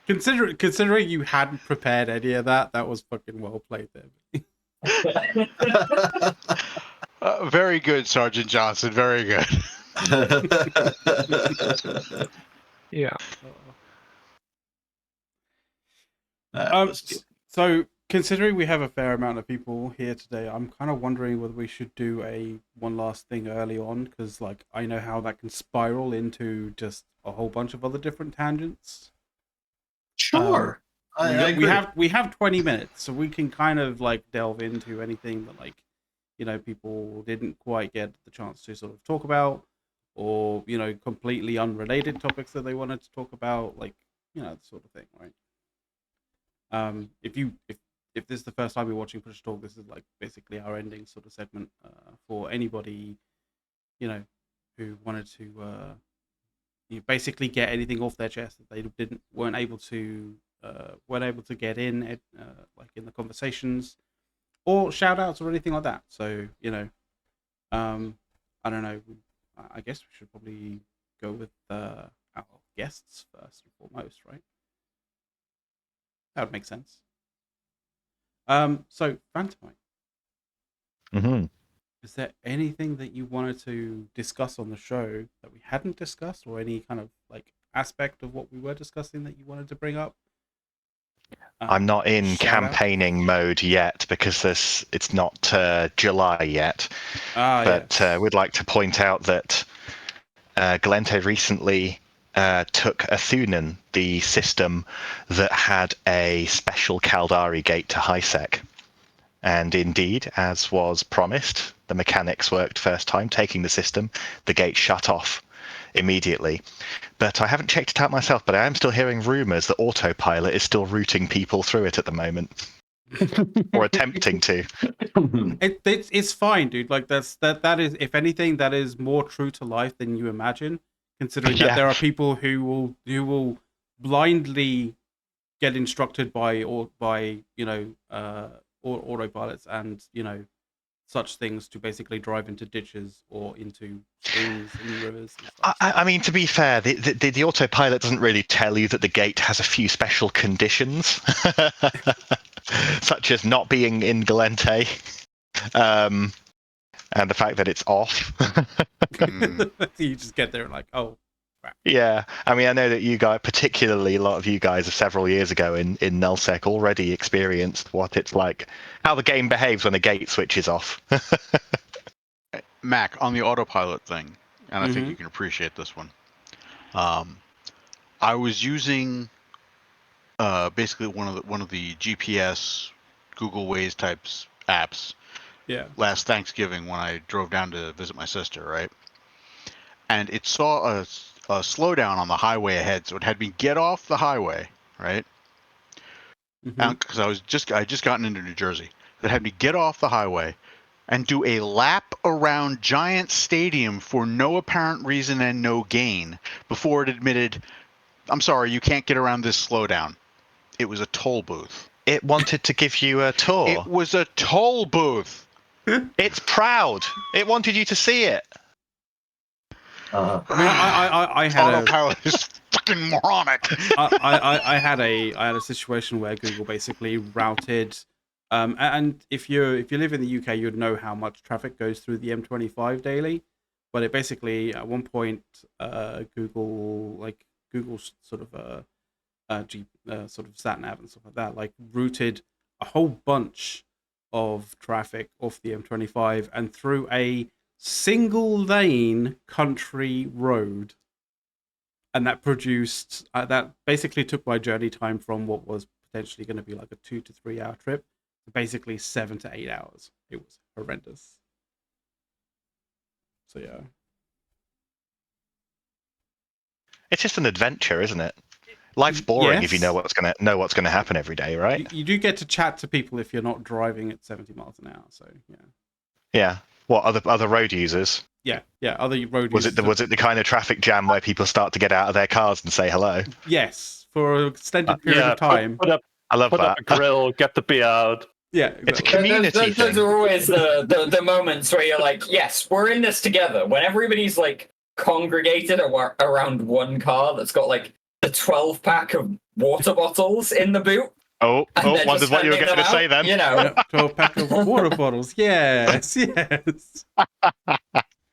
Considering you hadn't prepared any of that, that was fucking well played there. Very good, Sergeant Johnson. Very good. Yeah. So, considering we have a fair amount of people here today, I'm kind of wondering whether we should do one last thing early on, because like I know how that can spiral into just a whole bunch of other different tangents. Sure. We have 20 minutes, so we can kind of like delve into anything that like people didn't quite get the chance to sort of talk about, or completely unrelated topics that they wanted to talk about, like that sort of thing, right? If this is the first time you're watching Push Talk, this is like basically our ending sort of segment for anybody who wanted to basically get anything off their chest that they weren't able to get in like in the conversations, or shout outs or anything like that. So I don't know, I guess we should probably go with our guests first and foremost, right? That would make sense. So Phantomite, is there anything that you wanted to discuss on the show that we hadn't discussed, or any kind of like aspect of what we were discussing that you wanted to bring up? I'm not in campaigning mode yet because it's not July yet. But we'd like to point out that Galente recently took Athunan, the system that had a special Caldari gate to HiSec. And indeed, as was promised, the mechanics worked first time, taking the system, the gate shut off immediately. But I haven't checked it out myself, but I am still hearing rumors that autopilot is still routing people through it at the moment. Or attempting to. It's fine, dude. Like that is, if anything, that is more true to life than you imagine, considering that there are people who will blindly get instructed by autopilots and such things to basically drive into ditches or into streams and rivers and stuff. I mean, to be fair, the autopilot doesn't really tell you that the gate has a few special conditions, such as not being in Galente, and the fact that it's off. You just get there and like, oh. Yeah, I mean, I know that you guys, particularly a lot of you guys, several years ago in Nullsec already experienced what it's like, how the game behaves when a gate switches off. Mac, on the autopilot thing, and I think you can appreciate this one. I was using basically one of the GPS Google Waze types apps. Yeah. Last Thanksgiving when I drove down to visit my sister, right? And it saw a slowdown on the highway ahead, so it had me get off the highway, right? Because I just gotten into New Jersey. It had me get off the highway and do a lap around Giant Stadium for no apparent reason and no gain before it admitted, "I'm sorry, you can't get around this slowdown." It was a toll booth. It wanted to give you a tour. It was a toll booth. It's proud. It wanted you to see it. I mean, I had autopilot is fucking moronic. I had a situation where Google basically routed, and if you live in the UK, you'd know how much traffic goes through the M25 daily. But it basically at one point Google sort of sort of sat nav and stuff like that, like routed a whole bunch of traffic off the M25 and through a single lane country road. And that produced, that basically took my journey time from what was potentially going to be like a 2 to 3 hour trip to basically 7 to 8 hours. It was horrendous. So yeah. It's just an adventure, isn't it? Life's boring if you know what's gonna happen every day, right? You do get to chat to people if you're not driving at 70 miles an hour. So yeah. Yeah. What other road users? Yeah. Other road users. Was it the kind of traffic jam where people start to get out of their cars and say hello? Yes, for an extended period of time. I love put that. up a grill, get the beer out. Yeah, exactly. It's a community thing. Those are always the moments where you're like, yes, we're in this together. When everybody's like congregated around one car that's got like the 12-pack of water bottles in the boot. Wondered what you were going to say then. You know, 12-pack of water bottles. Yes.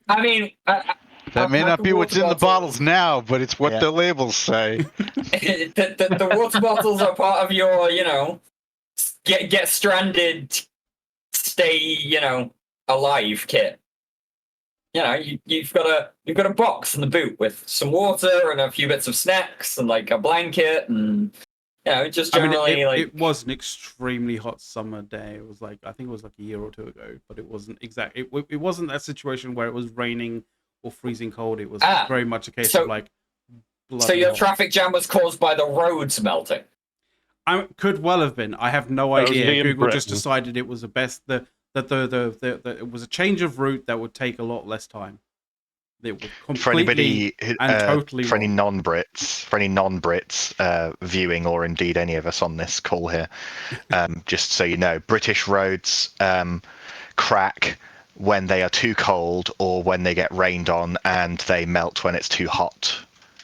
I mean, that may not be what's in the bottles now, but it's what the labels say. the water bottles are part of your, get stranded, stay, alive kit. You've got a box in the boot with some water and a few bits of snacks and like a blanket and just generally it was an extremely hot summer day. It was like, I think it was like a year or two ago, but it wasn't exactly. It wasn't that situation where it was raining or freezing cold. It was very much a case of like. So your hot. Traffic jam was caused by the roads melting. Could well have been. I have no idea. Google just decided it was the best. That it was a change of route that would take a lot less time. It would completely for any non-Brits viewing, or indeed any of us on this call here, just so you know, British roads crack when they are too cold or when they get rained on, and they melt when it's too hot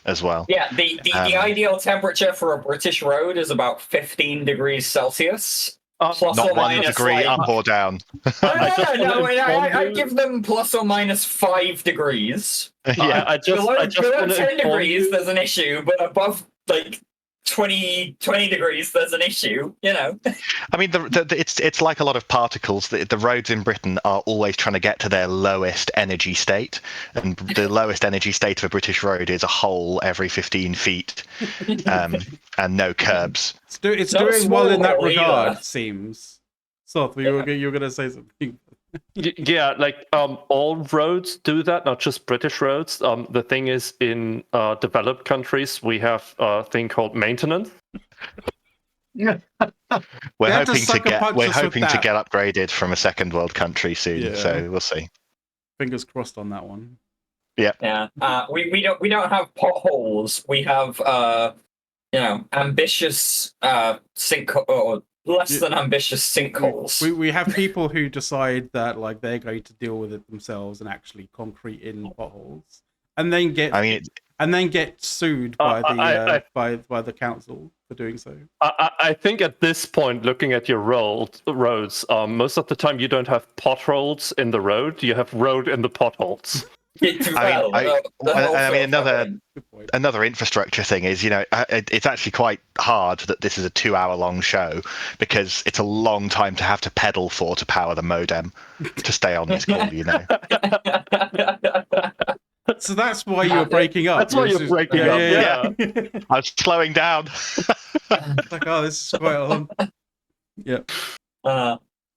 as well. Yeah, the ideal temperature for a British road is about 15 degrees Celsius. Plus not or 1 degree up or down. No, I give them plus or minus 5 degrees. Yeah, below 10 degrees, there's an issue, but above like 20 degrees, there's an issue. I mean, it's like a lot of particles. The roads in Britain are always trying to get to their lowest energy state, and the lowest energy state of a British road is a hole every 15 feet, and no curbs. It's doing well in that regard, it seems. So you were going to say something. Yeah, like all roads do that, not just British roads. The thing is, in developed countries, we have a thing called maintenance. We're hoping to get upgraded from a second world country soon, so we'll see. Fingers crossed on that one. Yeah. Yeah. We don't have potholes. We have ambitious or less than ambitious sinkholes. We have people who decide that like they're going to deal with it themselves and actually concrete in potholes, and then get sued by the council for doing so. I think at this point, looking at your roads, most of the time you don't have potholes in the road; you have road in the potholes. Another infrastructure thing is, it's actually quite hard that this is a 2-hour long show, because it's a long time to have to pedal to power the modem to stay on this call. So that's why you're breaking up. That's why you're breaking up. Yeah. I was slowing down. Like, this is quite a long. Yeah.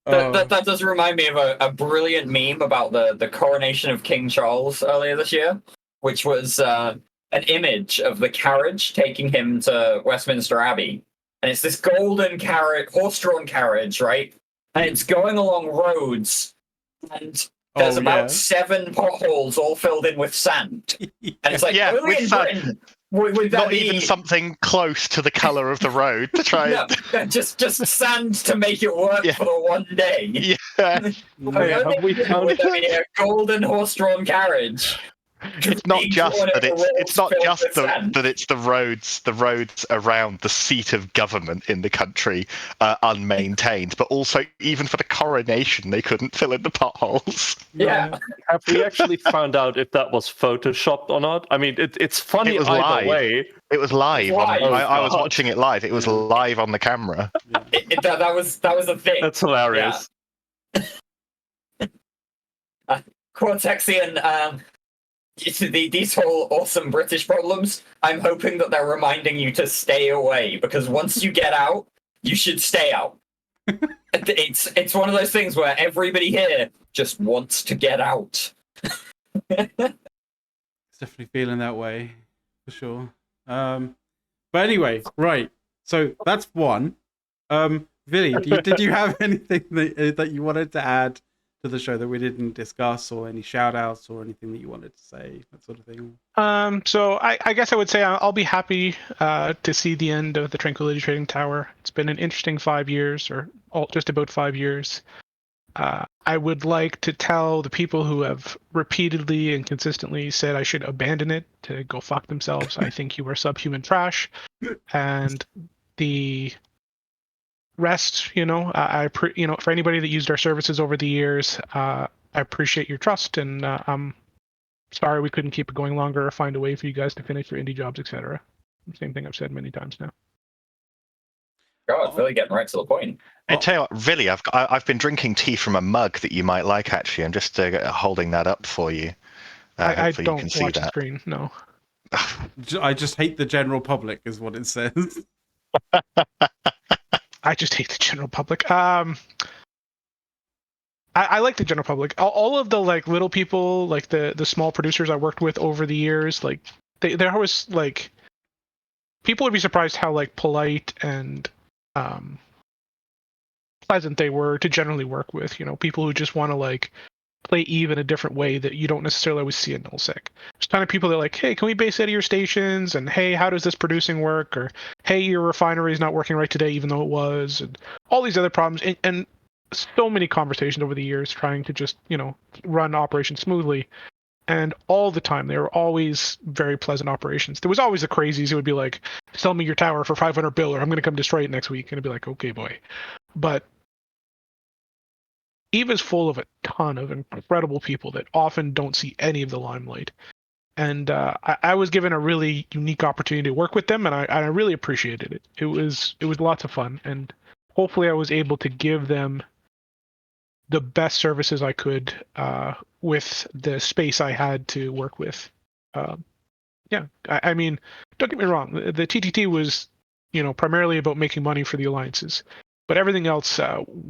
That does remind me of a brilliant meme about the coronation of King Charles earlier this year, which was an image of the carriage taking him to Westminster Abbey. And it's this golden carriage, horse-drawn carriage, right? And it's going along roads, and there's about 7 potholes all filled in with sand. And it's like, only in Britain would that be... even something close to the colour of the road to try just sand to make it work for the one day. Yeah. Would there be a golden horse-drawn carriage It's not just that it's the roads around the seat of government in the country unmaintained, but also even for the coronation they couldn't fill in the potholes. Yeah. Have we actually found out if that was photoshopped or not? I mean, it's funny It was either live. way. It was live. I was God. watching it live. It was live on the camera. Yeah. That was a thing. That's hilarious. Cortexian, these whole awesome British problems, I'm hoping that they're reminding you to stay away, because once you get out, you should stay out. It's one of those things where everybody here just wants to get out. It's definitely feeling that way, for sure. But anyway, right. So that's one. Villy, did you have anything that you wanted to add to the show that we didn't discuss, or any shout outs or anything that you wanted to say, that sort of thing? So I guess I would say I'll be happy to see the end of the Tranquility Trading Tower. It's been an interesting 5 years, or just about 5 years. I would like to tell the people who have repeatedly and consistently said I should abandon it to go fuck themselves. I think you are subhuman trash. And the rest, for anybody that used our services over the years, I appreciate your trust, and I'm sorry we couldn't keep it going longer or find a way for you guys to finish your indie jobs, etc. Same thing I've said many times now. God, really getting right to the point. I tell you what, Villy, I've been drinking tea from a mug that you might like. Actually, I'm just holding that up for you. I don't watch the screen. No. I just hate the general public, is what it says. I just hate the general public. I like the general public. All of the little people, like the small producers I worked with over the years, they're always people would be surprised how polite and pleasant they were to generally work with. People who just want to play EVE in a different way that you don't necessarily always see in nullsec. There's kind of people that are like, hey, can we base out of your stations? And hey, how does this producing work? Or hey, your refinery is not working right today, even though it was, and all these other problems. And so many conversations over the years trying to just, run operations smoothly. And all the time, they were always very pleasant operations. There was always the crazies who would be like, sell me your tower for 500 bill, or I'm going to come destroy it next week. And I'd be like, okay, boy. But EVE is full of a ton of incredible people that often don't see any of the limelight. And I was given a really unique opportunity to work with them, and I really appreciated it. It was lots of fun, and hopefully I was able to give them the best services I could with the space I had to work with. I mean, don't get me wrong, the TTT was, primarily about making money for the alliances. But everything else,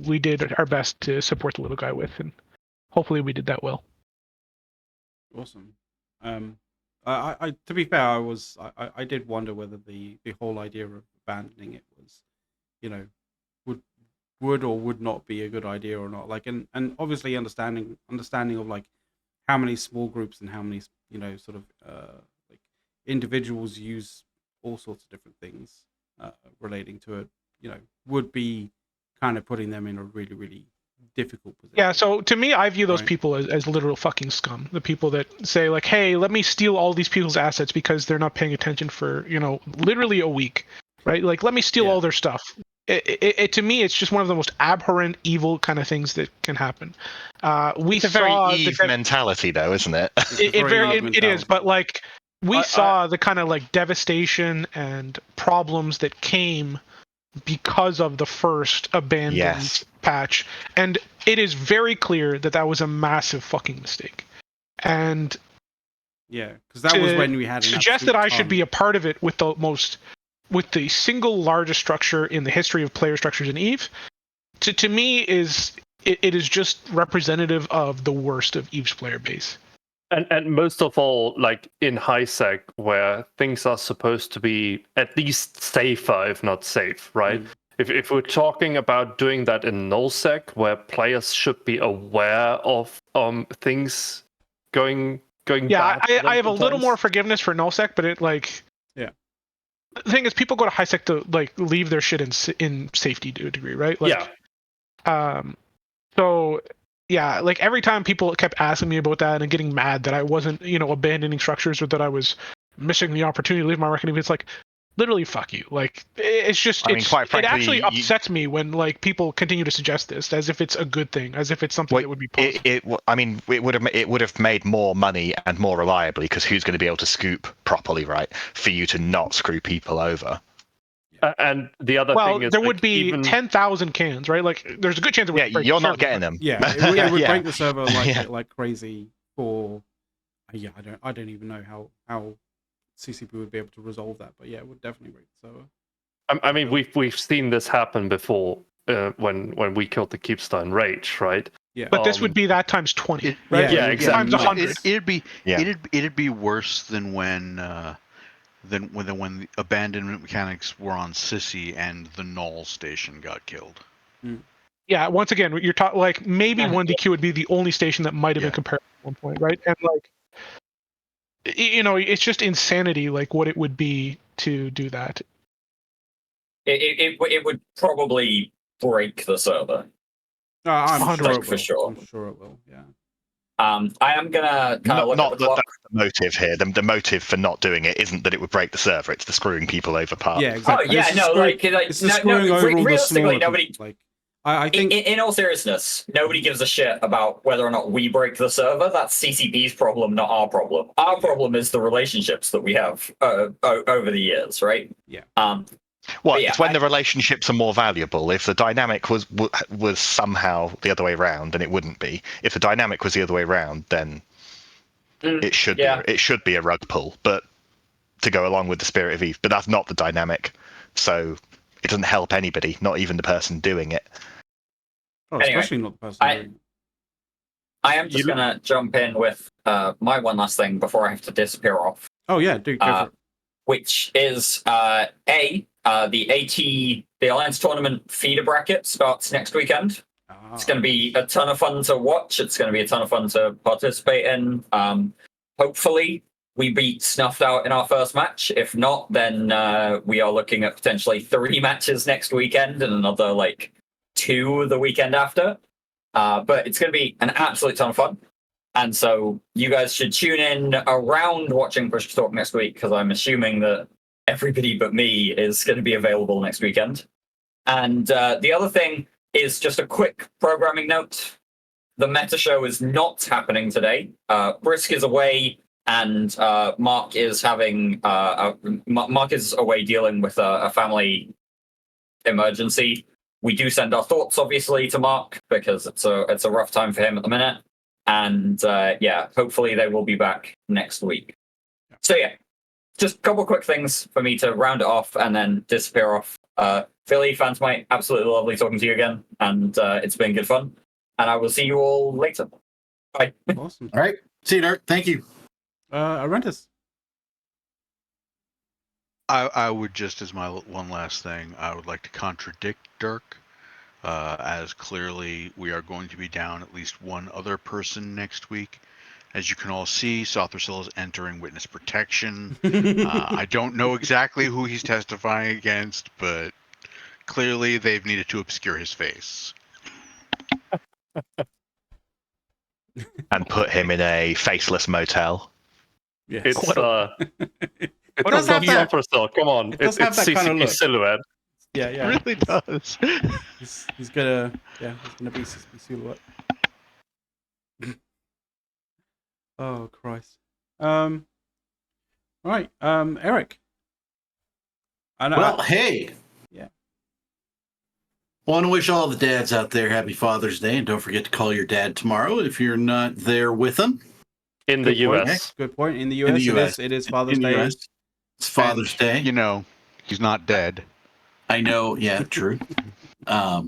we did our best to support the little guy with, and hopefully we did that well. Awesome. I to be fair, I did wonder whether the whole idea of abandoning it was, would or would not be a good idea or not. And obviously understanding of how many small groups and how many sort of individuals use all sorts of different things relating to it. Would be kind of putting them in a really, really difficult position. Yeah, so to me, I view those people as literal fucking scum. The people that say hey, let me steal all these people's assets because they're not paying attention for, literally a week, right? Let me steal all their stuff. To me, it's just one of the most abhorrent, evil kind of things that can happen. It's a very EVE mentality, though, isn't it? It is, but we saw the kind of devastation and problems that came because of the first abandoned patch, and it is very clear that was a massive fucking mistake. And because that was when we had suggest that I should be a part of it with the single largest structure in the history of player structures in EVE. To me, it is just representative of the worst of EVE's player base. And most of all, in high sec, where things are supposed to be at least safer, if not safe, right? If we're talking about doing that in nullsec, where players should be aware of things going bad. I have a little more forgiveness for nullsec, but the thing is, people go to high sec to leave their shit in safety to a degree, right? So yeah, like every time people kept asking me about that and getting mad that I wasn't, abandoning structures or that I was missing the opportunity to leave my reckoning, it's like, literally, fuck you. Like, it's just, I mean, quite frankly, it actually upsets me when like people continue to suggest this as if it's a good thing, as if it's something that would be positive. It would have made more money and more reliably, because who's going to be able to scoop properly, right? For you to not screw people over. And the other thing is, there would be 10,000 cans, right? Like, there's a good chance it would break you're the not server, getting them. Yeah, it would Yeah. break the server like crazy. For I don't even know how CCP would be able to resolve that, but yeah, it would definitely break the server. I mean, we've seen this happen before when we killed the Keepstone Rage, right? Yeah, but this would be that times 20, right? Yeah, exactly. Times 100. It'd be worse than when the abandonment mechanics were on Sissy and the Null station got killed. Yeah, once again, you're talking like maybe 1DQ would be the only station that might have been comparable at one point, right? And like, it's just insanity, like what it would be to do that. It would probably break the server. I'm sure it will. For sure. I'm sure it will. Yeah. I am gonna kind of look at the clock. That's the motive here. The motive for not doing it isn't that it would break the server; it's the screwing people over part. Yeah, exactly. Oh yeah, it's the screwing over all the realistically, smaller nobody. people. Like, I think, in all seriousness, nobody gives a shit about whether or not we break the server. That's CCP's problem, not our problem. Our problem is the relationships that we have over the years, right? Yeah. It's when the relationships are more valuable. If the dynamic was somehow the other way around, then it wouldn't be. If the dynamic was the other way around, then it should be a rug pull. But to go along with the spirit of Eve, but that's not the dynamic, so it doesn't help anybody, not even the person doing it. Especially not the person doing it. I am just gonna jump in with my one last thing before I have to disappear off. Oh yeah, dude, go for it. Which is the Alliance Tournament feeder bracket starts next weekend. It's going to be a ton of fun to watch. It's going to be a ton of fun to participate in. Hopefully, we beat Snuffed Out in our first match. If not, then we are looking at potentially 3 matches next weekend and another 2 the weekend after. But it's going to be an absolute ton of fun. And so you guys should tune in around watching Push to Talk next week, because I'm assuming that everybody but me is going to be available next weekend. And the other thing is just a quick programming note. The Meta Show is not happening today. Brisk is away, and Mark is Mark is away dealing with a family emergency. We do send our thoughts, obviously, to Mark, because it's a rough time for him at the minute. And hopefully they will be back next week. So yeah, just a couple quick things for me to round it off and then disappear off. Philly, fans might, absolutely lovely talking to you again, and it's been good fun. And I will see you all later. Bye. Awesome. All right. See you, Dirk. Thank you. Arentis. I would, just as my one last thing, I would like to contradict Dirk. As clearly we are going to be down at least one other person next week. As you can all see, Sothersil is entering witness protection. I don't know exactly who he's testifying against, but clearly they've needed to obscure his face. And put him in a faceless motel. Yes. It's Sothersil. Come on, it's CCP silhouette. Yeah, It really does. He's gonna be CCP silhouette. Oh Christ. Right. Eric. Hey. Yeah. Want to wish all the dads out there happy Father's Day, and don't forget to call your dad tomorrow if you're not there with them. In the US. Good point. In the US, it is Father's Day. It's Father's Day. He's not dead. I know. Yeah, true. I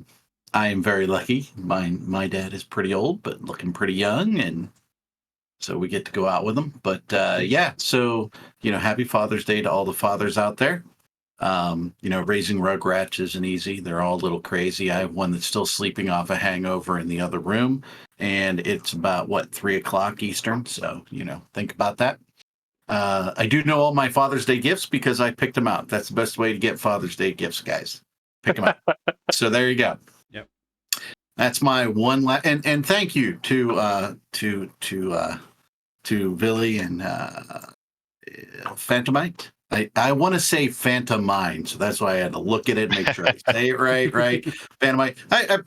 am very lucky. My dad is pretty old, but looking pretty young, and so we get to go out with him. But so happy Father's Day to all the fathers out there. Raising Rugrats isn't easy. They're all a little crazy. I have one that's still sleeping off a hangover in the other room, and it's about 3:00 Eastern. So think about that. I do know all my Father's Day gifts because I picked them out. That's the best way to get Father's Day gifts, guys. Pick them out. So there you go. Yep. That's my one. And thank you to Billy and Phantomite. I want to say Phantomine, so that's why I had to look at it and make sure I say it right. Phantomite.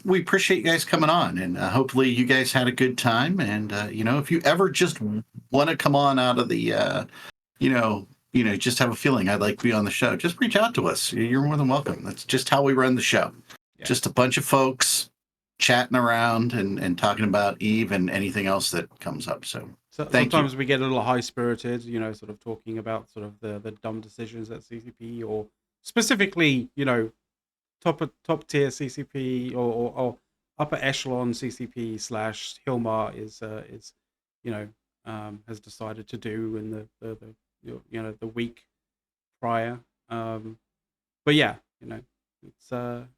We appreciate you guys coming on, and hopefully you guys had a good time. And if you ever just want to come on out of the, just have a feeling I'd like to be on the show, just reach out to us. You're more than welcome. That's just how we run the show. Yeah. Just a bunch of folks chatting around and talking about Eve and anything else that comes up. So sometimes we get a little high spirited, sort of talking about sort of the dumb decisions at CCP, or specifically, top tier CCP or upper echelon CCP / Hilmar has decided to do in the week prior. But yeah, it's the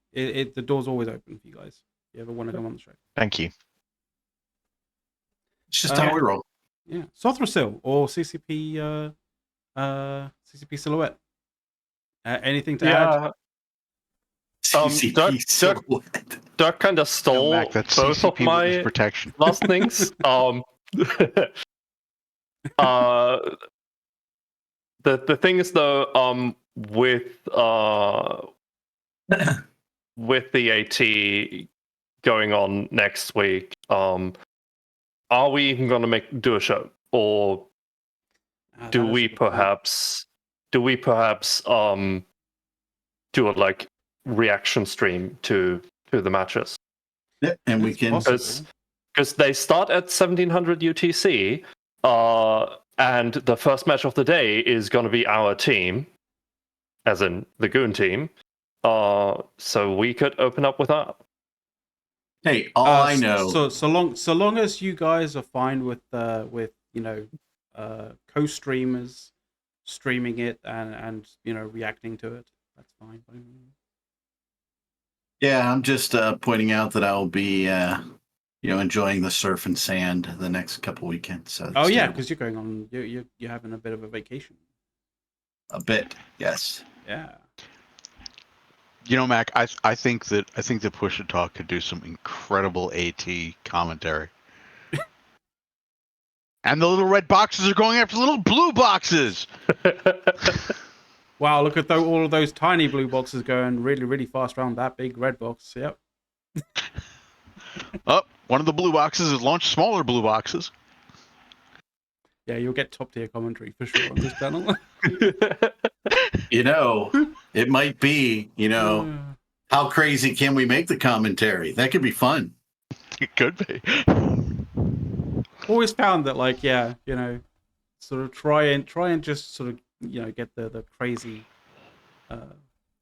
door's always open for you guys. If you ever want to come on the show. Thank you. It's just how we roll. Yeah, Sothrasil or CCP Silhouette. Anything to add? CCP Dirk kind of stole Mac, that's both CCP of my protection. last things. The thing is though, with the AT going on next week, are we even going to do a show, or do we perhaps do a reaction stream to the matches? Yeah, and we can, because they start at 1700 UTC, and the first match of the day is going to be our team, as in the Goon team. So we could open up with that. Hey, I know. So long as you guys are fine with co-streamers streaming it and reacting to it, that's fine. Yeah, I'm just pointing out that I'll be enjoying the surf and sand the next couple weekends. So because you're going on, you're having a bit of a vacation. A bit, yes. Yeah. Mac, I think that Push to Talk could do some incredible AT commentary. And the little red boxes are going after little blue boxes. Wow, look at all of those tiny blue boxes going really, really fast around that big red box. Yep. One of the blue boxes has launched smaller blue boxes. Yeah, you'll get top tier commentary for sure on this channel. It might be, how crazy can we make the commentary? That could be fun. It could be. Always found that, sort of try and just sort of, get the crazy,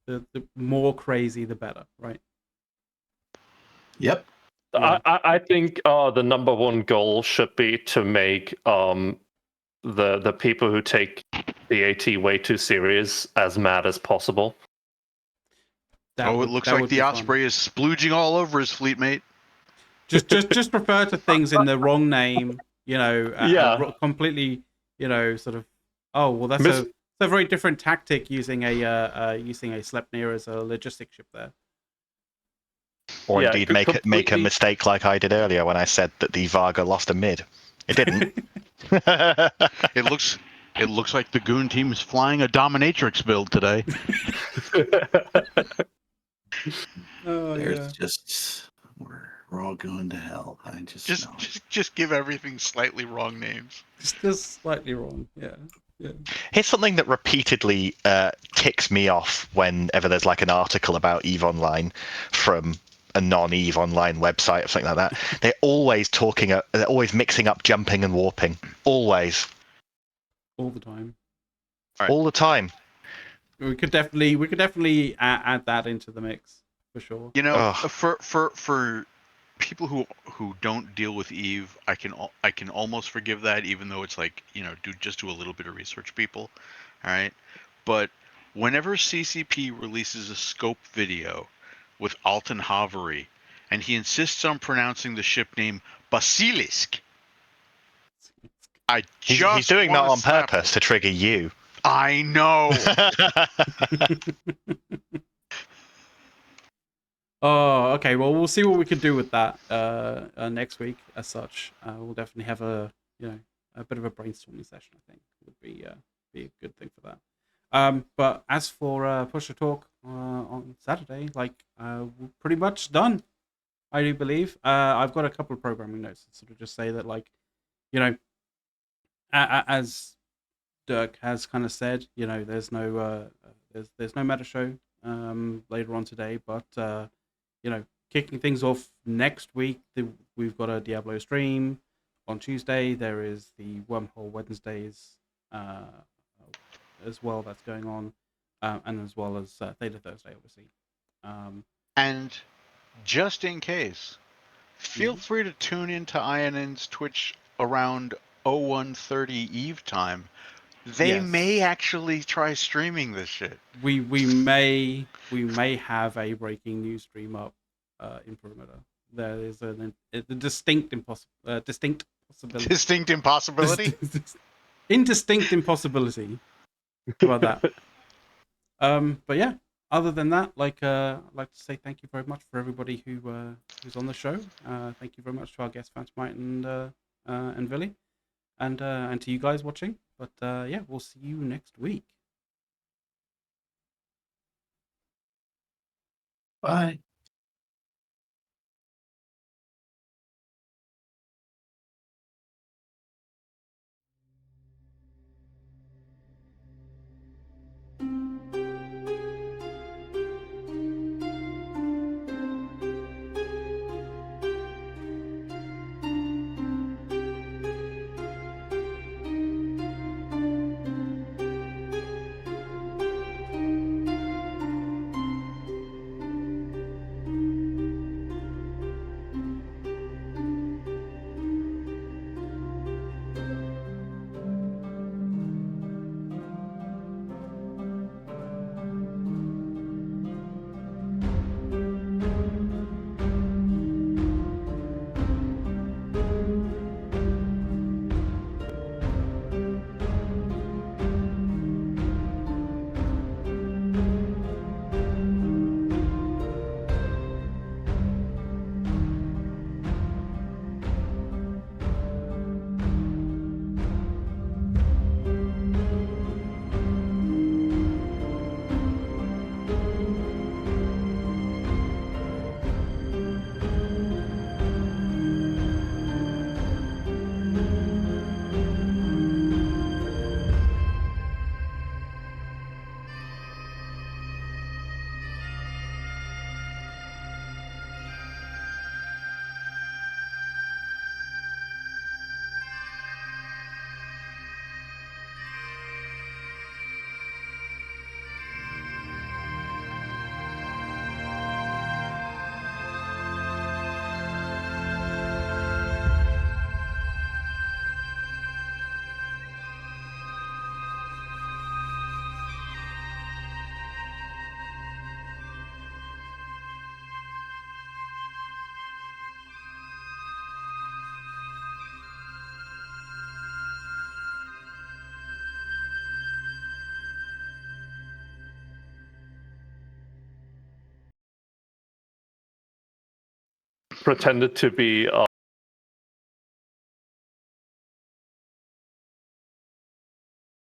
the more crazy, the better, right? Yep. Yeah. I think the number one goal should be to make the people who take the AT way too serious as mad as possible. It looks like the Osprey is splooging all over his fleet mate. Just refer to things in the wrong name, completely, sort of. Oh well, that's a very different tactic using a Sleipnir as a logistic ship there. Or indeed make a mistake like I did earlier when I said that the Varga lost a mid. It didn't. It looks like the Goon team is flying a dominatrix build today. We're all going to hell. I just give everything slightly wrong names. Just slightly wrong. Yeah. Here's something that repeatedly ticks me off whenever there's like an article about EVE Online from a non-EVE Online website or something like that. They're always mixing up jumping and warping. Always. All the time. Right. All the time. We could definitely add that into the mix for sure. For people who don't deal with EVE, I can almost forgive that, even though it's like, do a little bit of research, people. All right. But whenever CCP releases a scope video with Alton Haveri, and he insists on pronouncing the ship name Basilisk, he's doing that on purpose to trigger you. I know. Oh, okay. Well, we'll see what we can do with that next week. As such, we'll definitely have a bit of a brainstorming session. I think would be a good thing for that. But as for Push to Talk on Saturday, like we're pretty much done. I do believe. I've got a couple of programming notes that sort of just say that, like, as Dirk has kind of said, there's no there's no meta show later on today, but kicking things off next week, we've got a Diablo stream on Tuesday. There is the Wormhole Wednesdays as well that's going on, and as well as Theta Thursday, obviously. And just in case, feel free to tune into INN's Twitch around 01:30 Eve time. They may actually try streaming this shit. We may have a breaking news stream up in Perimeter. There is a distinct possibility. Distinct impossibility? Indistinct impossibility about that. But yeah, other than that, I'd like to say thank you very much for everybody who's on the show. Thank you very much to our guests, Phantomite and Villy, and to you guys watching. But yeah, we'll see you next week. Bye. Pretended to be